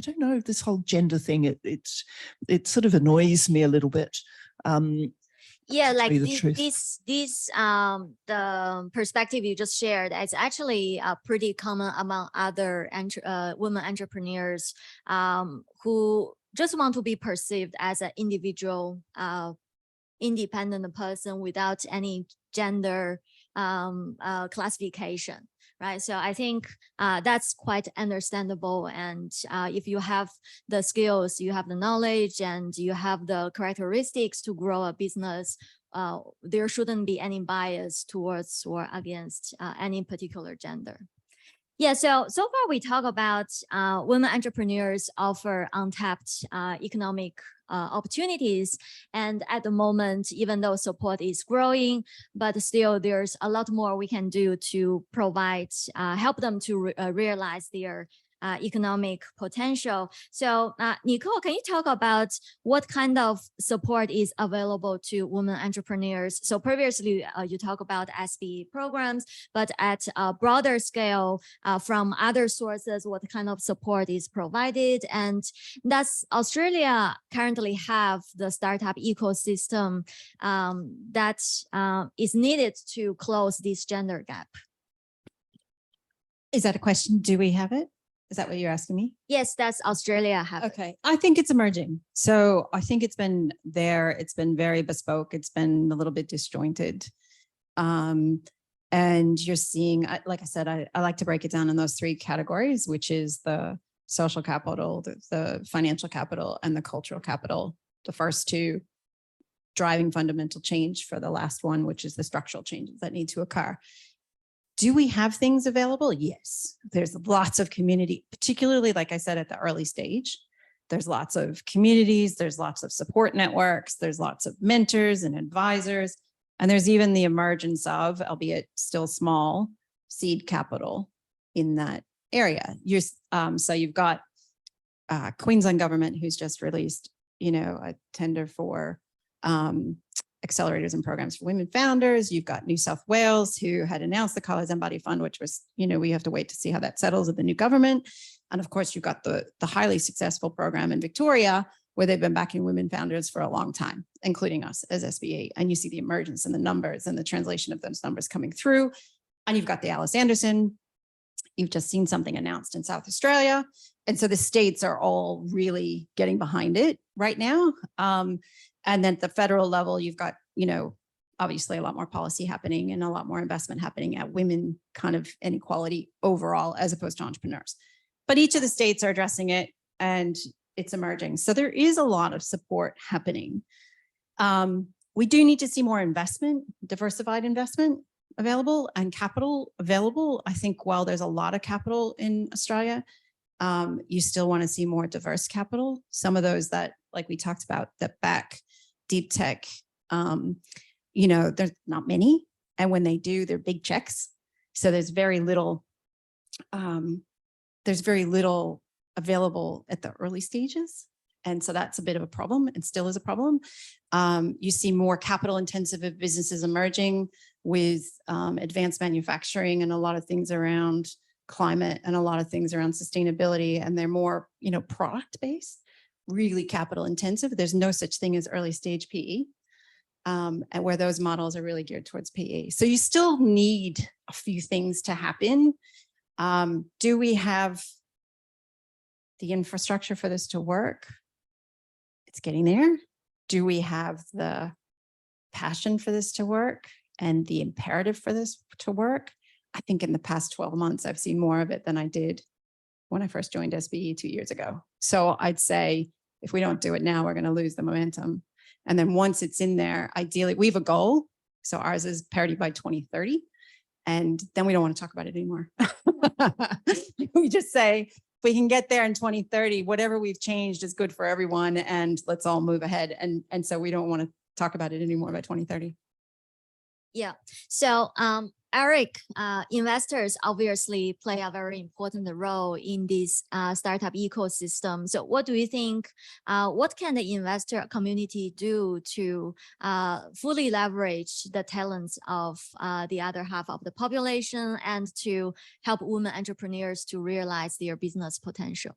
don't know. This whole gender thing, it sort of annoys me a little bit. Yeah, like the perspective you just shared is actually pretty common among other women entrepreneurs who just want to be perceived as an individual, independent person without any gender classification. Right. So I think that's quite understandable. And if you have the skills, you have the knowledge, and you have the characteristics to grow a business, there shouldn't be any bias towards or against any particular gender. Yeah, so far we talk about women entrepreneurs offer untapped economic opportunities. And at the moment, even though support is growing, but still there's a lot more we can do to provide, help them to realize their economic potential. So Nicole, can you talk about what kind of support is available to women entrepreneurs? So previously you talk about SB programs, but at a broader scale from other sources, what kind of support is provided? And does Australia currently have the startup ecosystem that is needed to close this gender gap? Is that a question? Do we have it? Is that what you're asking me? Yes, that's Australia have. Okay, I think it's emerging. So I think it's been there. It's been very bespoke. It's been a little bit disjointed. And you're seeing, like I said, I like to break it down in those three categories, which is the social capital, the financial capital, and the cultural capital. The first two driving fundamental change, for the last one, which is the structural changes that need to occur. Do we have things available? Yes. There's lots of community, particularly, like I said, at the early stage. There's lots of communities, there's lots of support networks, there's lots of mentors and advisors, and there's even the emergence of, albeit still small, seed capital in that area. So you've got Queensland government, who's just released, a tender for accelerators and programs for women founders. You've got New South Wales, who had announced the Kala Zambadi Fund, which was, we have to wait to see how that settles with the new government. And of course, you've got the highly successful program in Victoria, where they've been backing women founders for a long time, including us as SBE. And you see the emergence and the numbers and the translation of those numbers coming through. And you've got the Alice Anderson. You've just seen something announced in South Australia. And so the states are all really getting behind it right now. And then at the federal level, you've got, obviously a lot more policy happening and a lot more investment happening at women kind of inequality overall, as opposed to entrepreneurs. But each of the states are addressing it and it's emerging. So there is a lot of support happening. We do need to see more investment, diversified investment available and capital available. I think while there's a lot of capital in Australia, you still want to see more diverse capital. Some of those that, like we talked about, that back deep tech, there's not many. And when they do, they're big checks. So there's very little available at the early stages. And so that's a bit of a problem and still is a problem. You see more capital intensive businesses emerging with advanced manufacturing and a lot of things around climate and a lot of things around sustainability. And they're more, product based, really capital intensive. There's no such thing as early stage PE. And where those models are really geared towards PE. So you still need a few things to happen. Do we have the infrastructure for this to work? It's getting there. Do we have the passion for this to work and the imperative for this to work? I think in the past 12 months, I've seen more of it than I did when I first joined SBE 2 years ago. So I'd say if we don't do it now, we're going to lose the momentum. And then once it's in there, ideally, we have a goal. So ours is parity by 2030. And then we don't want to talk about it anymore. We just say, if we can get there in 2030, whatever we've changed is good for everyone. And let's all move ahead. And so we don't want to talk about it anymore by 2030. Yeah. So, Eric, investors obviously play a very important role in this startup ecosystem. So what do you think, what can the investor community do to fully leverage the talents of the other half of the population and to help women entrepreneurs to realize their business potential?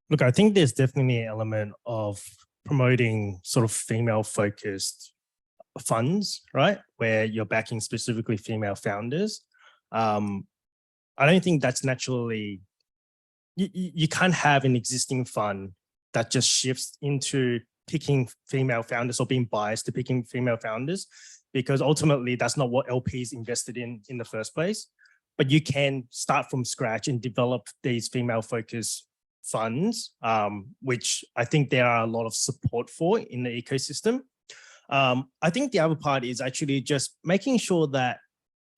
Look, I think there's definitely an element of promoting sort of female focused funds, right? Where you're backing specifically female founders. I don't think that's naturally, you can't have an existing fund that just shifts into picking female founders or being biased to picking female founders, because ultimately that's not what LPs invested in the first place. But you can start from scratch and develop these female focused funds, which I think there are a lot of support for in the ecosystem. I think the other part is actually just making sure that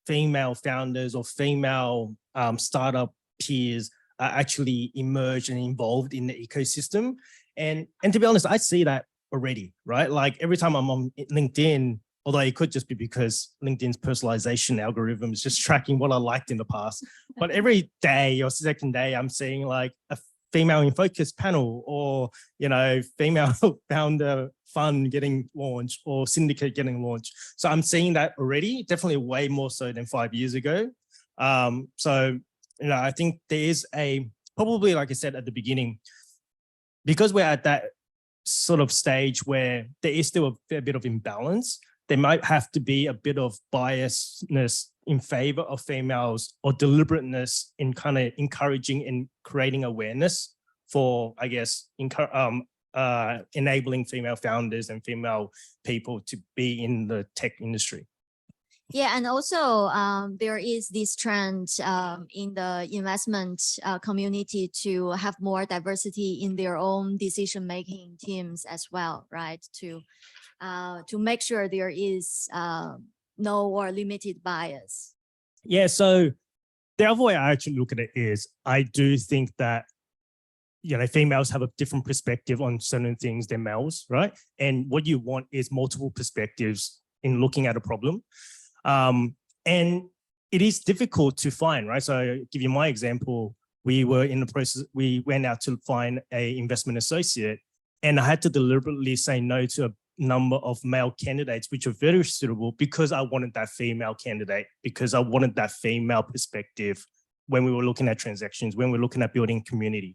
female founders or female startup peers are actually emerged and involved in the ecosystem. And to be honest, I see that already, right? Like every time I'm on LinkedIn, although it could just be because LinkedIn's personalization algorithm is just tracking what I liked in the past. But every day or second day, I'm seeing like a female in focus panel or, female founder fund getting launched or syndicate getting launched. So I'm seeing that already, definitely way more so than 5 years ago. So, I think there is probably, like I said at the beginning, because we're at that sort of stage where there is still a fair bit of imbalance, there might have to be a bit of biasness in favor of females or deliberateness in kind of encouraging and creating awareness for, I guess, enabling female founders and female people to be in the tech industry. Yeah, and also there is this trend in the investment community to have more diversity in their own decision-making teams as well, right? To make sure there is no or limited bias. Yeah, so the other way I actually look at it is I do think that, females have a different perspective on certain things than males, right? And what you want is multiple perspectives in looking at a problem. And it is difficult to find, right? So I'll give you my example we were in the process, we went out to find a investment associate, and I had to deliberately say no to a number of male candidates, which are very suitable because I wanted that female candidate, because I wanted that female perspective when we were looking at transactions, when we were looking at building community.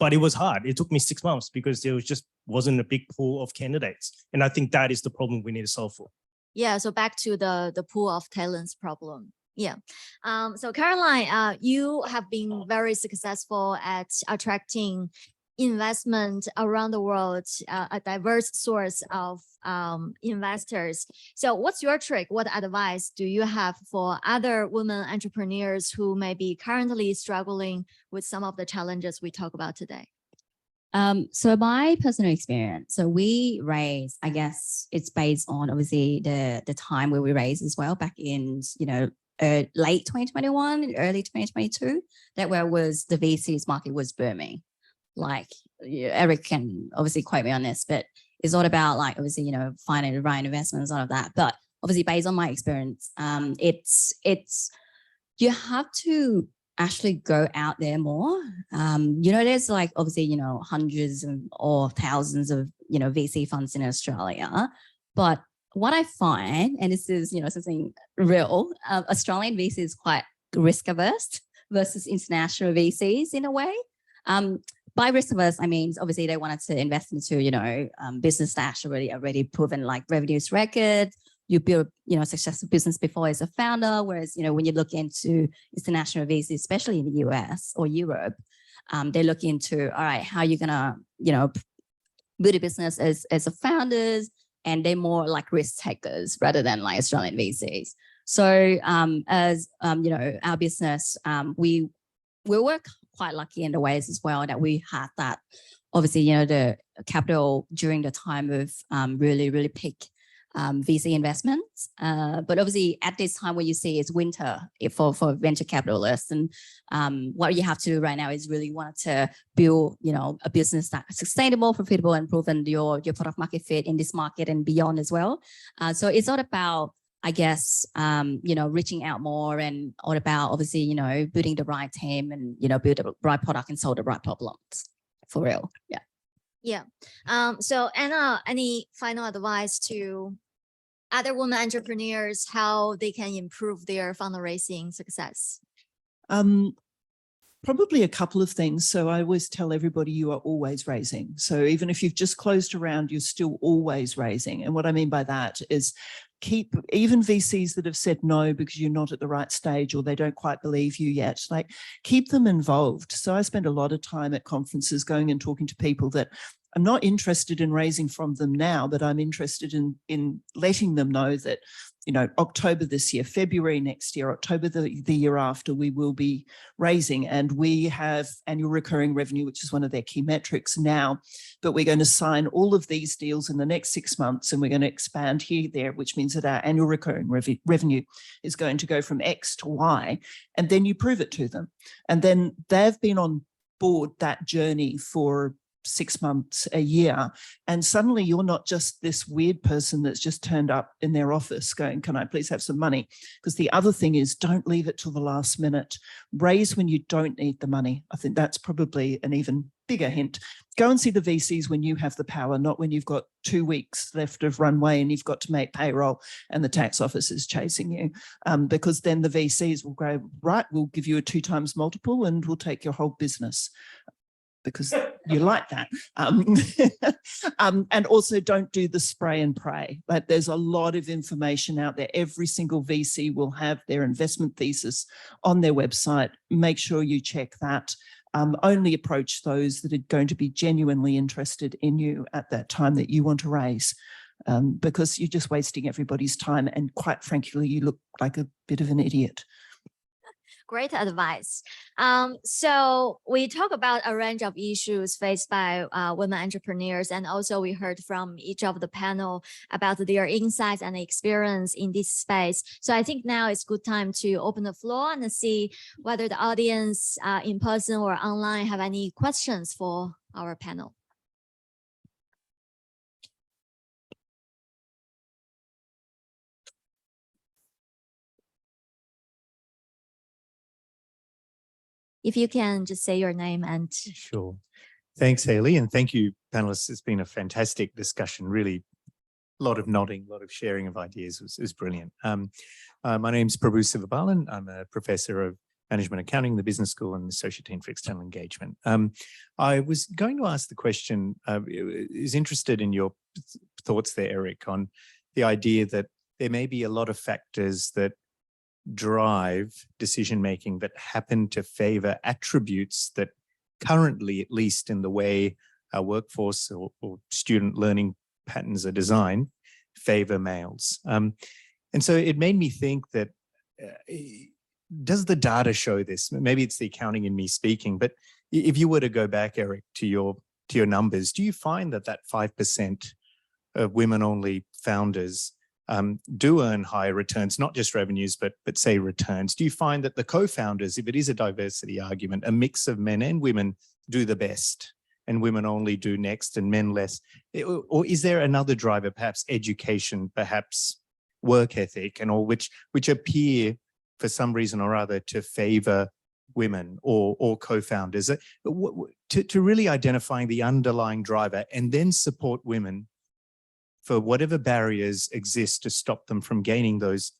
But it was hard. It took me 6 months because there wasn't a big pool of candidates. And I think that is the problem we need to solve for. Yeah, so back to the pool of talents problem. Yeah. So Caroline, you have been very successful at attracting investment around the world, a diverse source of investors. So what's your trick? What advice do you have for other women entrepreneurs who may be currently struggling with some of the challenges we talk about today? So my personal experience, so we raise, I guess it's based on obviously the time where we raised as well, back in, late 2021, early 2022, that where was the VCs market was booming. Like Eric can obviously quote me on this, but it's all about like, obviously, finding the right investments, all of that. But obviously based on my experience, it's, you have to actually go out there more. There's like, obviously, hundreds or thousands of, VC funds in Australia, but what I find, and this is, something real, Australian VC is quite risk averse versus international VCs in a way. By risk averse, I mean, obviously they wanted to invest into, business that's already proven like revenues record. You build, successful business before as a founder. Whereas, when you look into international VCs, especially in the US or Europe, they look into, all right, how you're gonna, build a business as a founders, and they're more like risk takers rather than like Australian VCs. So as, our business, we were quite lucky in the ways as well that we had that, obviously, the capital during the time of really, really peak VC investments. But obviously at this time when you see it's winter for venture capitalists, and what you have to do right now is really want to build, a business that's sustainable, profitable, and proven your product market fit in this market and beyond as well. So it's all about, I guess, reaching out more, and all about obviously, building the right team and, build the right product and solve the right problems for real. Yeah. Yeah. So Anna, any final advice to other women entrepreneurs, how they can improve their fundraising success? Probably a couple of things. So I always tell everybody you are always raising. So even if you've just closed a round, you're still always raising. And what I mean by that is keep, even VCs that have said no because you're not at the right stage or they don't quite believe you yet, like keep them involved. So I spend a lot of time at conferences going and talking to people that I'm not interested in raising from them now, but I'm interested in letting them know that, October this year, February next year, October the year after, we will be raising, and we have annual recurring revenue, which is one of their key metrics now, but we're going to sign all of these deals in the next 6 months, and we're going to expand here, there, which means that our annual recurring revenue is going to go from X to Y, and then you prove it to them. And then they've been on board that journey for 6 months, a year, and suddenly you're not just this weird person that's just turned up in their office going, can I please have some money? Because the other thing is, don't leave it till the last minute. Raise when you don't need the money. I think that's probably an even bigger hint. Go and see the VCs when you have the power, not when you've got 2 weeks left of runway and you've got to make payroll and the tax office is chasing you, because then the VCs will go, right, we'll give you a 2 times multiple and we'll take your whole business, because you like that. And also don't do the spray and pray. Like, there's a lot of information out there. Every single VC will have their investment thesis on their website. Make sure you check that. Only approach those that are going to be genuinely interested in you at that time that you want to raise, because you're just wasting everybody's time. And quite frankly, you look like a bit of an idiot. Great advice. So we talk about a range of issues faced by women entrepreneurs, and also we heard from each of the panel about their insights and experience in this space. So I think now it's good time to open the floor and see whether the audience in person or online have any questions for our panel. If you can just say your name and Sure. Thanks, Hayley, and thank you, panelists. It's been a fantastic discussion, really a lot of nodding, a lot of sharing of ideas. It was brilliant. My name's Prabhu Sivabalan. I'm a professor of management accounting, the business school, and associate dean for external engagement. I was going to ask the question, is interested in your thoughts there, Eric, on the idea that there may be a lot of factors that drive decision-making that happen to favor attributes that currently, at least in the way our workforce or student learning patterns are designed, favor males. And so it made me think that, does the data show this? Maybe it's the accounting in me speaking, but if you were to go back, Eric, to your numbers, do you find that 5% of women-only founders do earn higher returns, not just revenues, but say returns? Do you find that the co-founders, if it is a diversity argument, a mix of men and women do the best, and women only do next and men less? Or is there another driver, perhaps education, perhaps work ethic, and all which appear for some reason or other to favor women or co-founders? To really identifying the underlying driver and then support women for whatever barriers exist to stop them from gaining those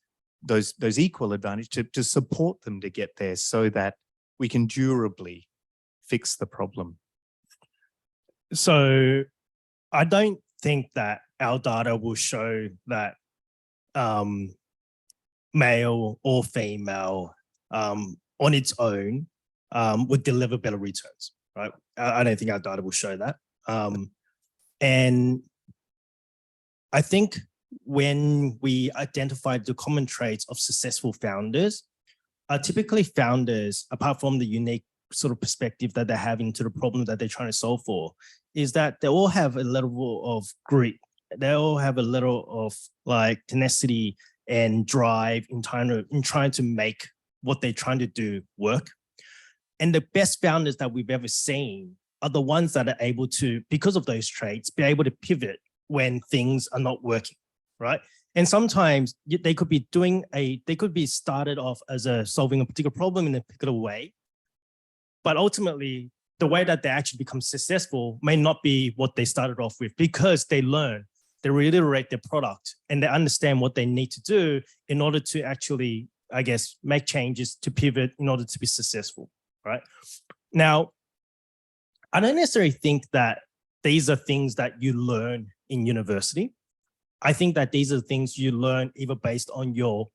equal advantage, to support them to get there so that we can durably fix the problem. So I don't think that our data will show that male or female on its own would deliver better returns, right? I don't think our data will show that. And I think when we identified the common traits of successful founders, typically founders, apart from the unique sort of perspective that they're having to the problem that they're trying to solve for, is that they all have a level of grit. They all have a little of like tenacity and drive in trying to make what they're trying to do work. And the best founders that we've ever seen are the ones that are able to, because of those traits, be able to pivot when things are not working, right? And sometimes they could be started off as solving a particular problem in a particular way, but ultimately the way that they actually become successful may not be what they started off with, because they learn, they reiterate their product, and they understand what they need to do in order to actually, I guess, make changes to pivot in order to be successful, right? Now, I don't necessarily think that these are things that you learn in university. I think that these are things you learn either based on your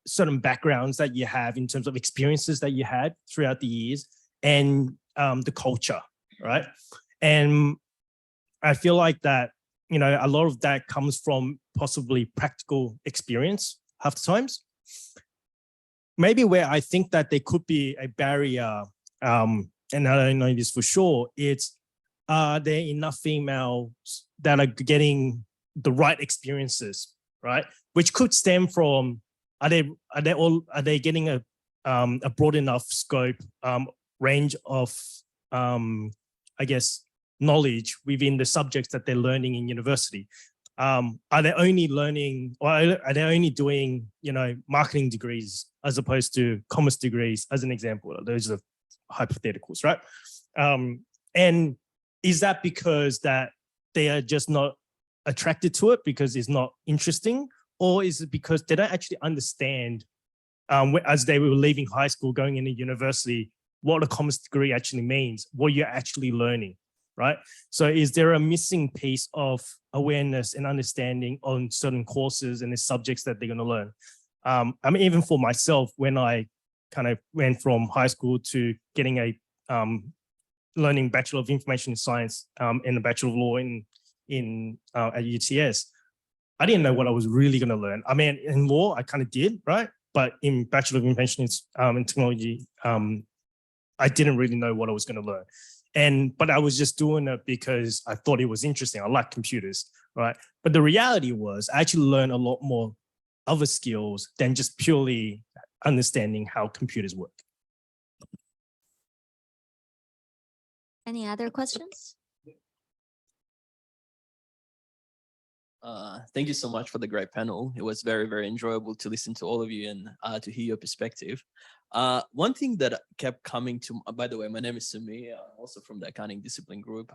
certain backgrounds that you have in terms of experiences that you had throughout the years and the culture, right? And I feel like that, you know, a lot of that comes from possibly practical experience half the times. Maybe where I think that there could be a barrier, and I don't know this for sure, it's are there enough females that are getting the right experiences, right? Which could stem from, are they getting a broad enough scope, range of, I guess, knowledge within the subjects that they're learning in university? Are they only learning, or are they only doing, you know, marketing degrees as opposed to commerce degrees, as an example? Those are hypotheticals, right? And is that because that they are just not attracted to it because it's not interesting? Or is it because they don't actually understand, as they were leaving high school, going into university, what a commerce degree actually means, what you're actually learning, right? So is there a missing piece of awareness and understanding on certain courses and the subjects that they're going to learn? I mean, even for myself, when I kind of went from high school to getting a learning Bachelor of Information Science and a Bachelor of Law at UTS, I didn't know what I was really going to learn. I mean, in law, I kind of did, right? But in Bachelor of Information and Technology, I didn't really know what I was going to learn. But I was just doing it because I thought it was interesting. I like computers, right? But the reality was I actually learned a lot more other skills than just purely understanding how computers work. any other questions? Thank you so much for the great panel. It was very, very enjoyable to listen to all of you and to hear your perspective. One thing that kept coming to, by the way, my name is Sumi, also from the accounting discipline group.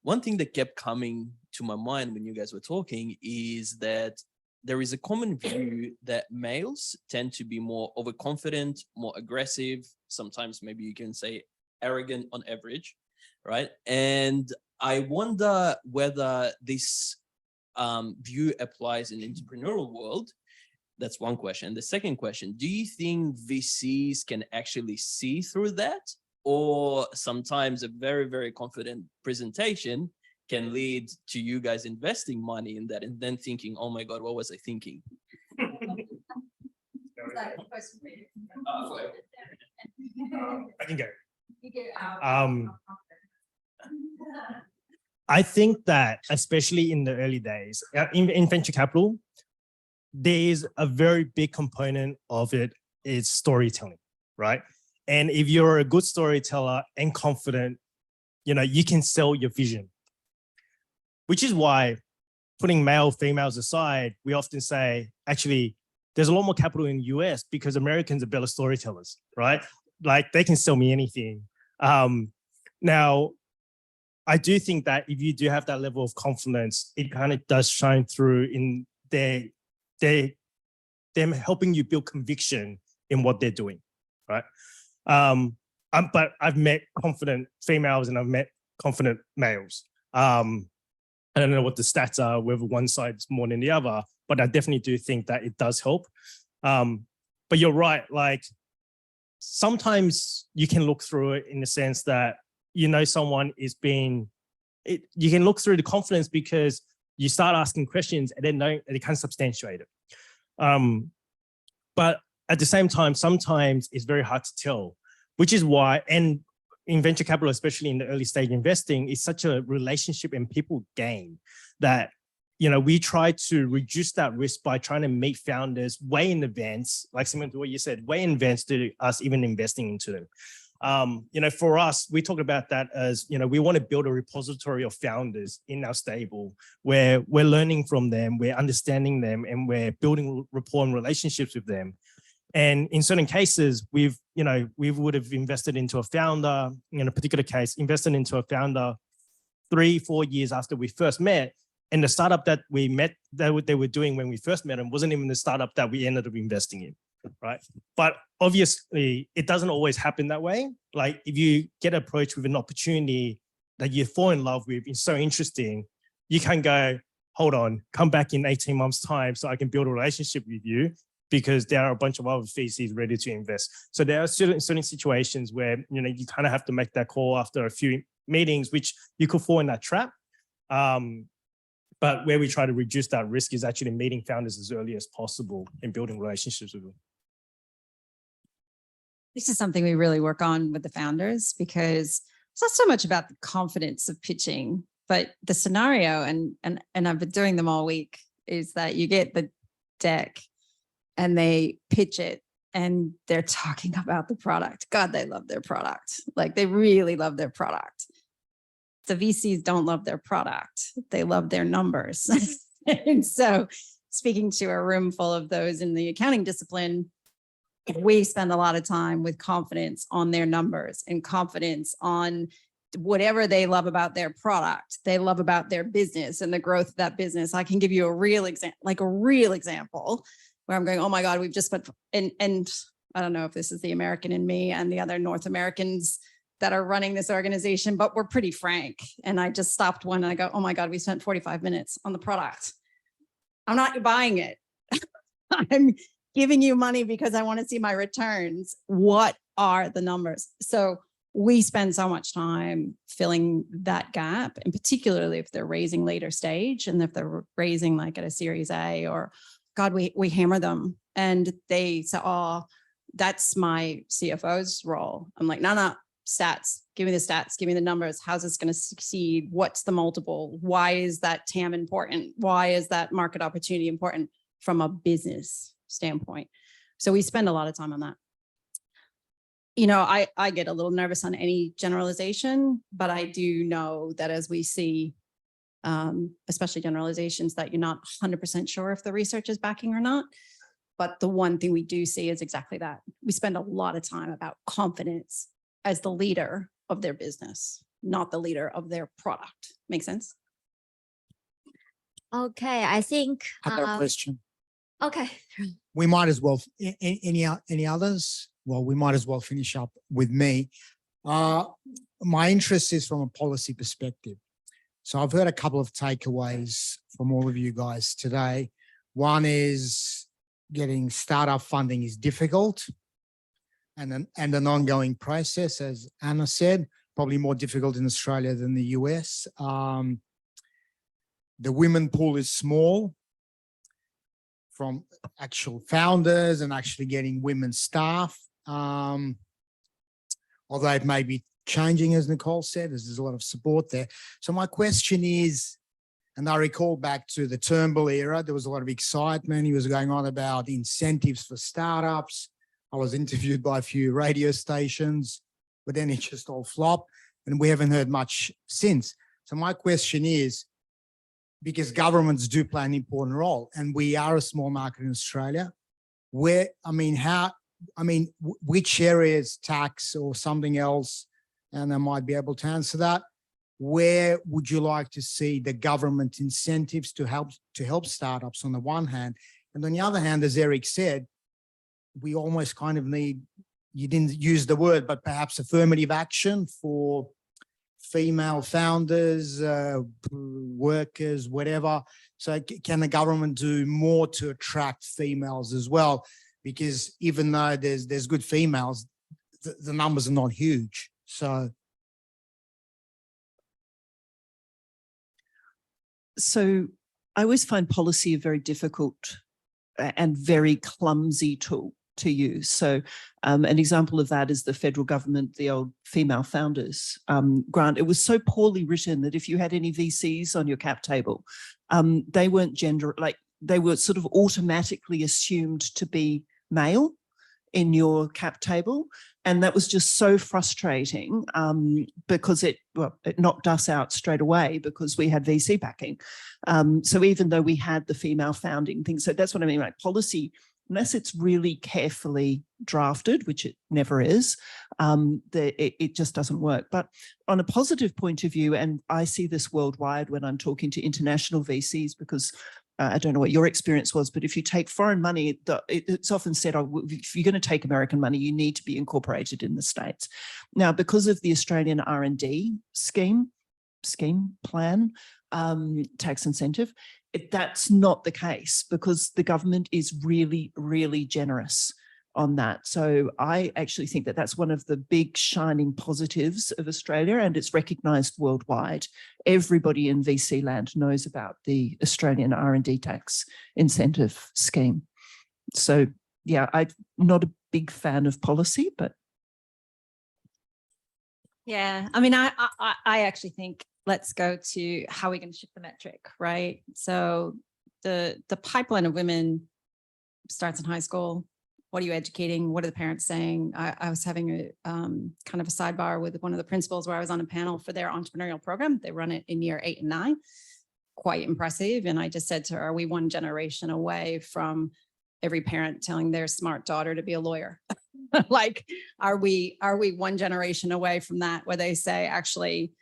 One thing that kept coming to my mind when you guys were talking is that there is a common view that males tend to be more overconfident, more aggressive, sometimes maybe you can say arrogant on average, right? And I wonder whether this view applies in the entrepreneurial world. That's one question. The second question, do you think VCs can actually see through that? Or sometimes a very, very confident presentation can lead to you guys investing money in that and then thinking, oh my God, what was I thinking? I can go. I think that especially in the early days, in venture capital, there is a very big component of it is storytelling, right? And if you're a good storyteller and confident, you know, you can sell your vision, which is why putting male, females aside, we often say, actually, there's a lot more capital in the US because Americans are better storytellers, right? Like they can sell me anything. Now, I do think that if you do have that level of confidence, it kind of does shine through in them helping you build conviction in what they're doing, right? But I've met confident females and I've met confident males. I don't know what the stats are, whether one side's more than the other, but I definitely do think that it does help. But you're right, like sometimes you can look through it in the sense that, you know, someone is being, you can look through the confidence because you start asking questions and then they can't substantiate it. But at the same time, sometimes it's very hard to tell, which is why, and in venture capital, especially in the early stage investing, is such a relationship and people game that, you know, we try to reduce that risk by trying to meet founders way in advance, like similar to what you said, way in advance to us even investing into them. You know, for us, we talk about that as, you know, we want to build a repository of founders in our stable where we're learning from them, we're understanding them, and we're building rapport and relationships with them. And in certain cases, we would have invested into a founder, in a particular case, invested into a founder 3-4 years after we first met. And the startup that we met, that they were doing when we first met them wasn't even the startup that we ended up investing in, right? But obviously, it doesn't always happen that way. Like if you get approached with an opportunity that you fall in love with, it's so interesting, you can go, hold on, come back in 18 months' time so I can build a relationship with you, because there are a bunch of other VCs ready to invest. So there are certain situations where, you know, you kind of have to make that call after a few meetings, which you could fall in that trap. But where we try to reduce that risk is actually meeting founders as early as possible and building relationships with them. This is something we really work on with the founders, because it's not so much about the confidence of pitching, but the scenario, and I've been doing them all week, is that you get the deck and they pitch it and they're talking about the product. God, they love their product. Like they really love their product. The VCs don't love their product. They love their numbers. And so speaking to a room full of those in the accounting discipline, we spend a lot of time with confidence on their numbers and confidence on whatever they love about their product, they love about their business and the growth of that business. I can give you a real example where I'm going, oh my God, we've just spent, and I don't know if this is the American in me and the other North Americans that are running this organization, but we're pretty frank. And I just stopped one and I go, oh my God, we spent 45 minutes on the product. I'm not buying it. I'm giving you money because I want to see my returns. What are the numbers? So we spend so much time filling that gap, and particularly if they're raising later stage, and if they're raising like at a Series A, or God, we hammer them and they say, oh, that's my CFO's role. I'm like, no, stats, give me the stats, give me the numbers. How's this going to succeed? What's the multiple? Why is that TAM important? Why is that market opportunity important from a business standpoint? So we spend a lot of time on that. You know, I get a little nervous on any generalization, but I do know that as we see especially generalizations that you're not 100% sure if the research is backing or not. But the one thing we do see is exactly that. We spend a lot of time about confidence as the leader of their business, not the leader of their product. Make sense? Okay, I think. I've got a question. Okay. We might as well, any others? Well, we might as well finish up with me. My interest is from a policy perspective. So I've heard a couple of takeaways from all of you guys today. One is getting startup funding is difficult and an ongoing process, as Anna said, probably more difficult in Australia than the US. The women pool is small from actual founders and actually getting women staff. Although it may be changing, as Nicole said, there's a lot of support there. So my question is, and I recall back to the Turnbull era, there was a lot of excitement. He was going on about incentives for startups. I was interviewed by a few radio stations, but then it just all flopped and we haven't heard much since. So my question is, because governments do play an important role and we are a small market in Australia, which areas, tax or something else, and I might be able to answer that, where would you like to see the government incentives to help startups on the one hand? And on the other hand, as Eric said, we almost kind of need, you didn't use the word, but perhaps affirmative action for female founders, workers, whatever. So can the government do more to attract females as well? Because even though there's good females, the numbers are not huge. So I always find policy a very difficult and very clumsy tool to use. So an example of that is the federal government, the old female founders grant. It was so poorly written that if you had any VCs on your cap table, they weren't they were sort of automatically assumed to be male in your cap table. And that was just so frustrating because it knocked us out straight away because we had VC backing. So even though we had the female founding thing, so that's what I mean, like policy, unless it's really carefully drafted, which it never is, it just doesn't work. But on a positive point of view, and I see this worldwide when I'm talking to international VCs, because I don't know what your experience was, but if you take foreign money, it's often said, oh, if you're going to take American money, you need to be incorporated in the States. Now, because of the Australian R&D plan, tax incentive, that's not the case because the government is really, really generous on that. So I actually think that that's one of the big shining positives of Australia, and it's recognised worldwide. Everybody in VC land knows about the Australian R&D tax incentive scheme. So yeah, I'm not a big fan of policy, but. Yeah, I mean, I actually think let's go to how we're going to shift the metric, right? So the pipeline of women starts in high school. What are you educating? What are the parents saying? I was having a kind of a sidebar with one of the principals where I was on a panel for their entrepreneurial program. They run it in year 8 and 9. Quite impressive. And I just said to her, are we one generation away from every parent telling their smart daughter to be a lawyer? Like, are we one generation away from that, where they say, actually,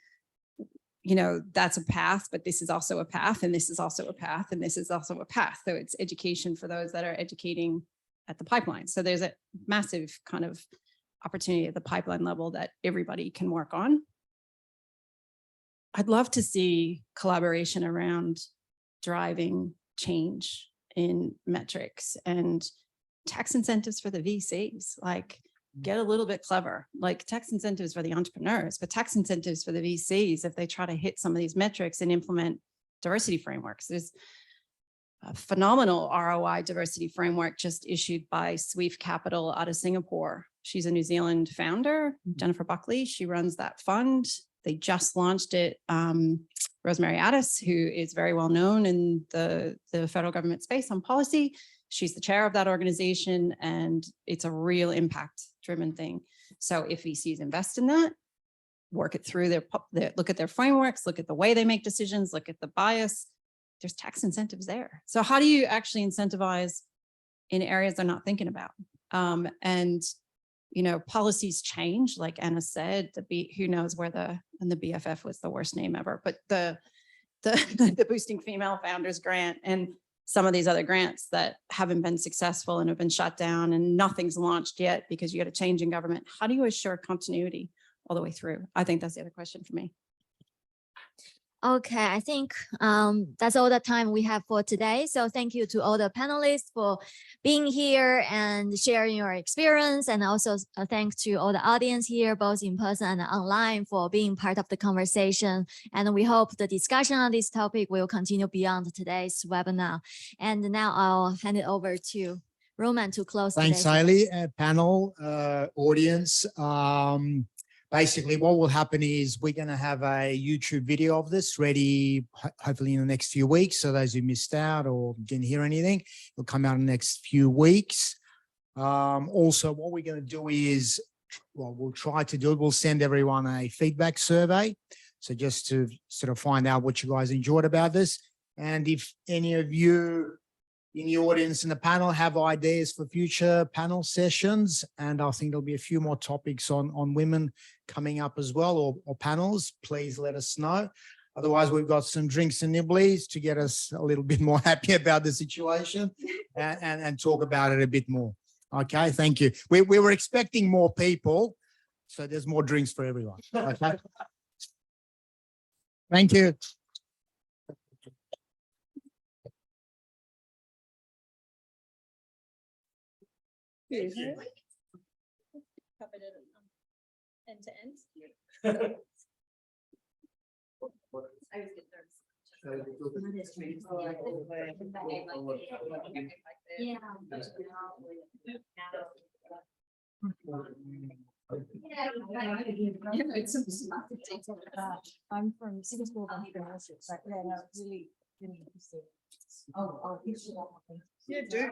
you know, that's a path, but this is also a path, and this is also a path, and this is also a path. So it's education for those that are educating at the pipeline. So there's a massive kind of opportunity at the pipeline level that everybody can work on. I'd love to see collaboration around driving change in metrics and tax incentives for the VCs. Like, get a little bit clever, like tax incentives for the entrepreneurs, but tax incentives for the VCs if they try to hit some of these metrics and implement diversity frameworks. There's a phenomenal ROI diversity framework just issued by Swift Capital out of Singapore. She's a New Zealand founder, Jennifer Buckley. She runs that fund. They just launched it. Rosemary Addis, who is very well known in the federal government space on policy, she's the chair of that organization, and it's a real impact-driven thing. So if VCs invest in that, work it through look at their frameworks, look at the way they make decisions, look at the bias. There's tax incentives there. So how do you actually incentivize in areas they're not thinking about? And, you know, policies change, like Anna said, who knows where the BFF was the worst name ever, but the Boosting Female Founders Grant and some of these other grants that haven't been successful and have been shut down and nothing's launched yet because you got a change in government. How do you assure continuity all the way through? I think that's the other question for me. Okay, I think that's all the time we have for today. So thank you to all the panelists for being here and sharing your experience. And also thanks to all the audience here, both in person and online, for being part of the conversation. And we hope the discussion on this topic will continue beyond today's webinar. And now I'll hand it over to Roman to close. Thanks, Hayley. Panel, audience. Basically, what will happen is we're going to have a YouTube video of this ready, hopefully in the next few weeks. So those who missed out or didn't hear anything, it'll come out in the next few weeks. Also, what we're going to do is, well, we'll try to do it. We'll send everyone a feedback survey. So just to sort of find out what you guys enjoyed about this. And if any of you in the audience in the panel have ideas for future panel sessions, and I think there'll be a few more topics on women coming up as well, or panels, please let us know. Otherwise, we've got some drinks and nibblies to get us a little bit more happy about the situation and talk about it a bit more. Okay, thank you. We were expecting more people, so there's more drinks for everyone. Okay. Thank you. Covered it end to end. I'm from Singapore, but yeah, no, really interesting. Oh, yeah, dude.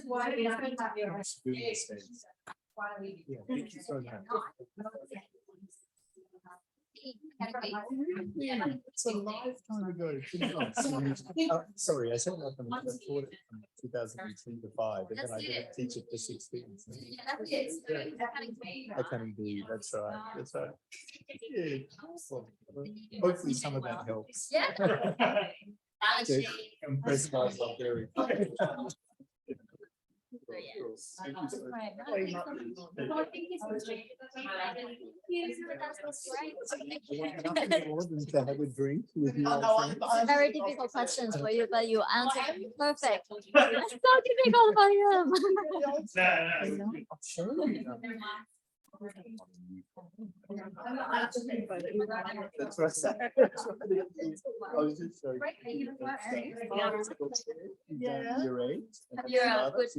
Why do we have It's a lifetime ago. Sorry, I said that I taught it from 2003 to 5, and then I didn't teach it for 16. I can indeed. That's right. That's right. Yeah. Well, hopefully, some of that helps. To compress myself very. Very difficult questions for you, but you answered perfect. It's so difficult for him. That's right. I was just so you're 8. You're a good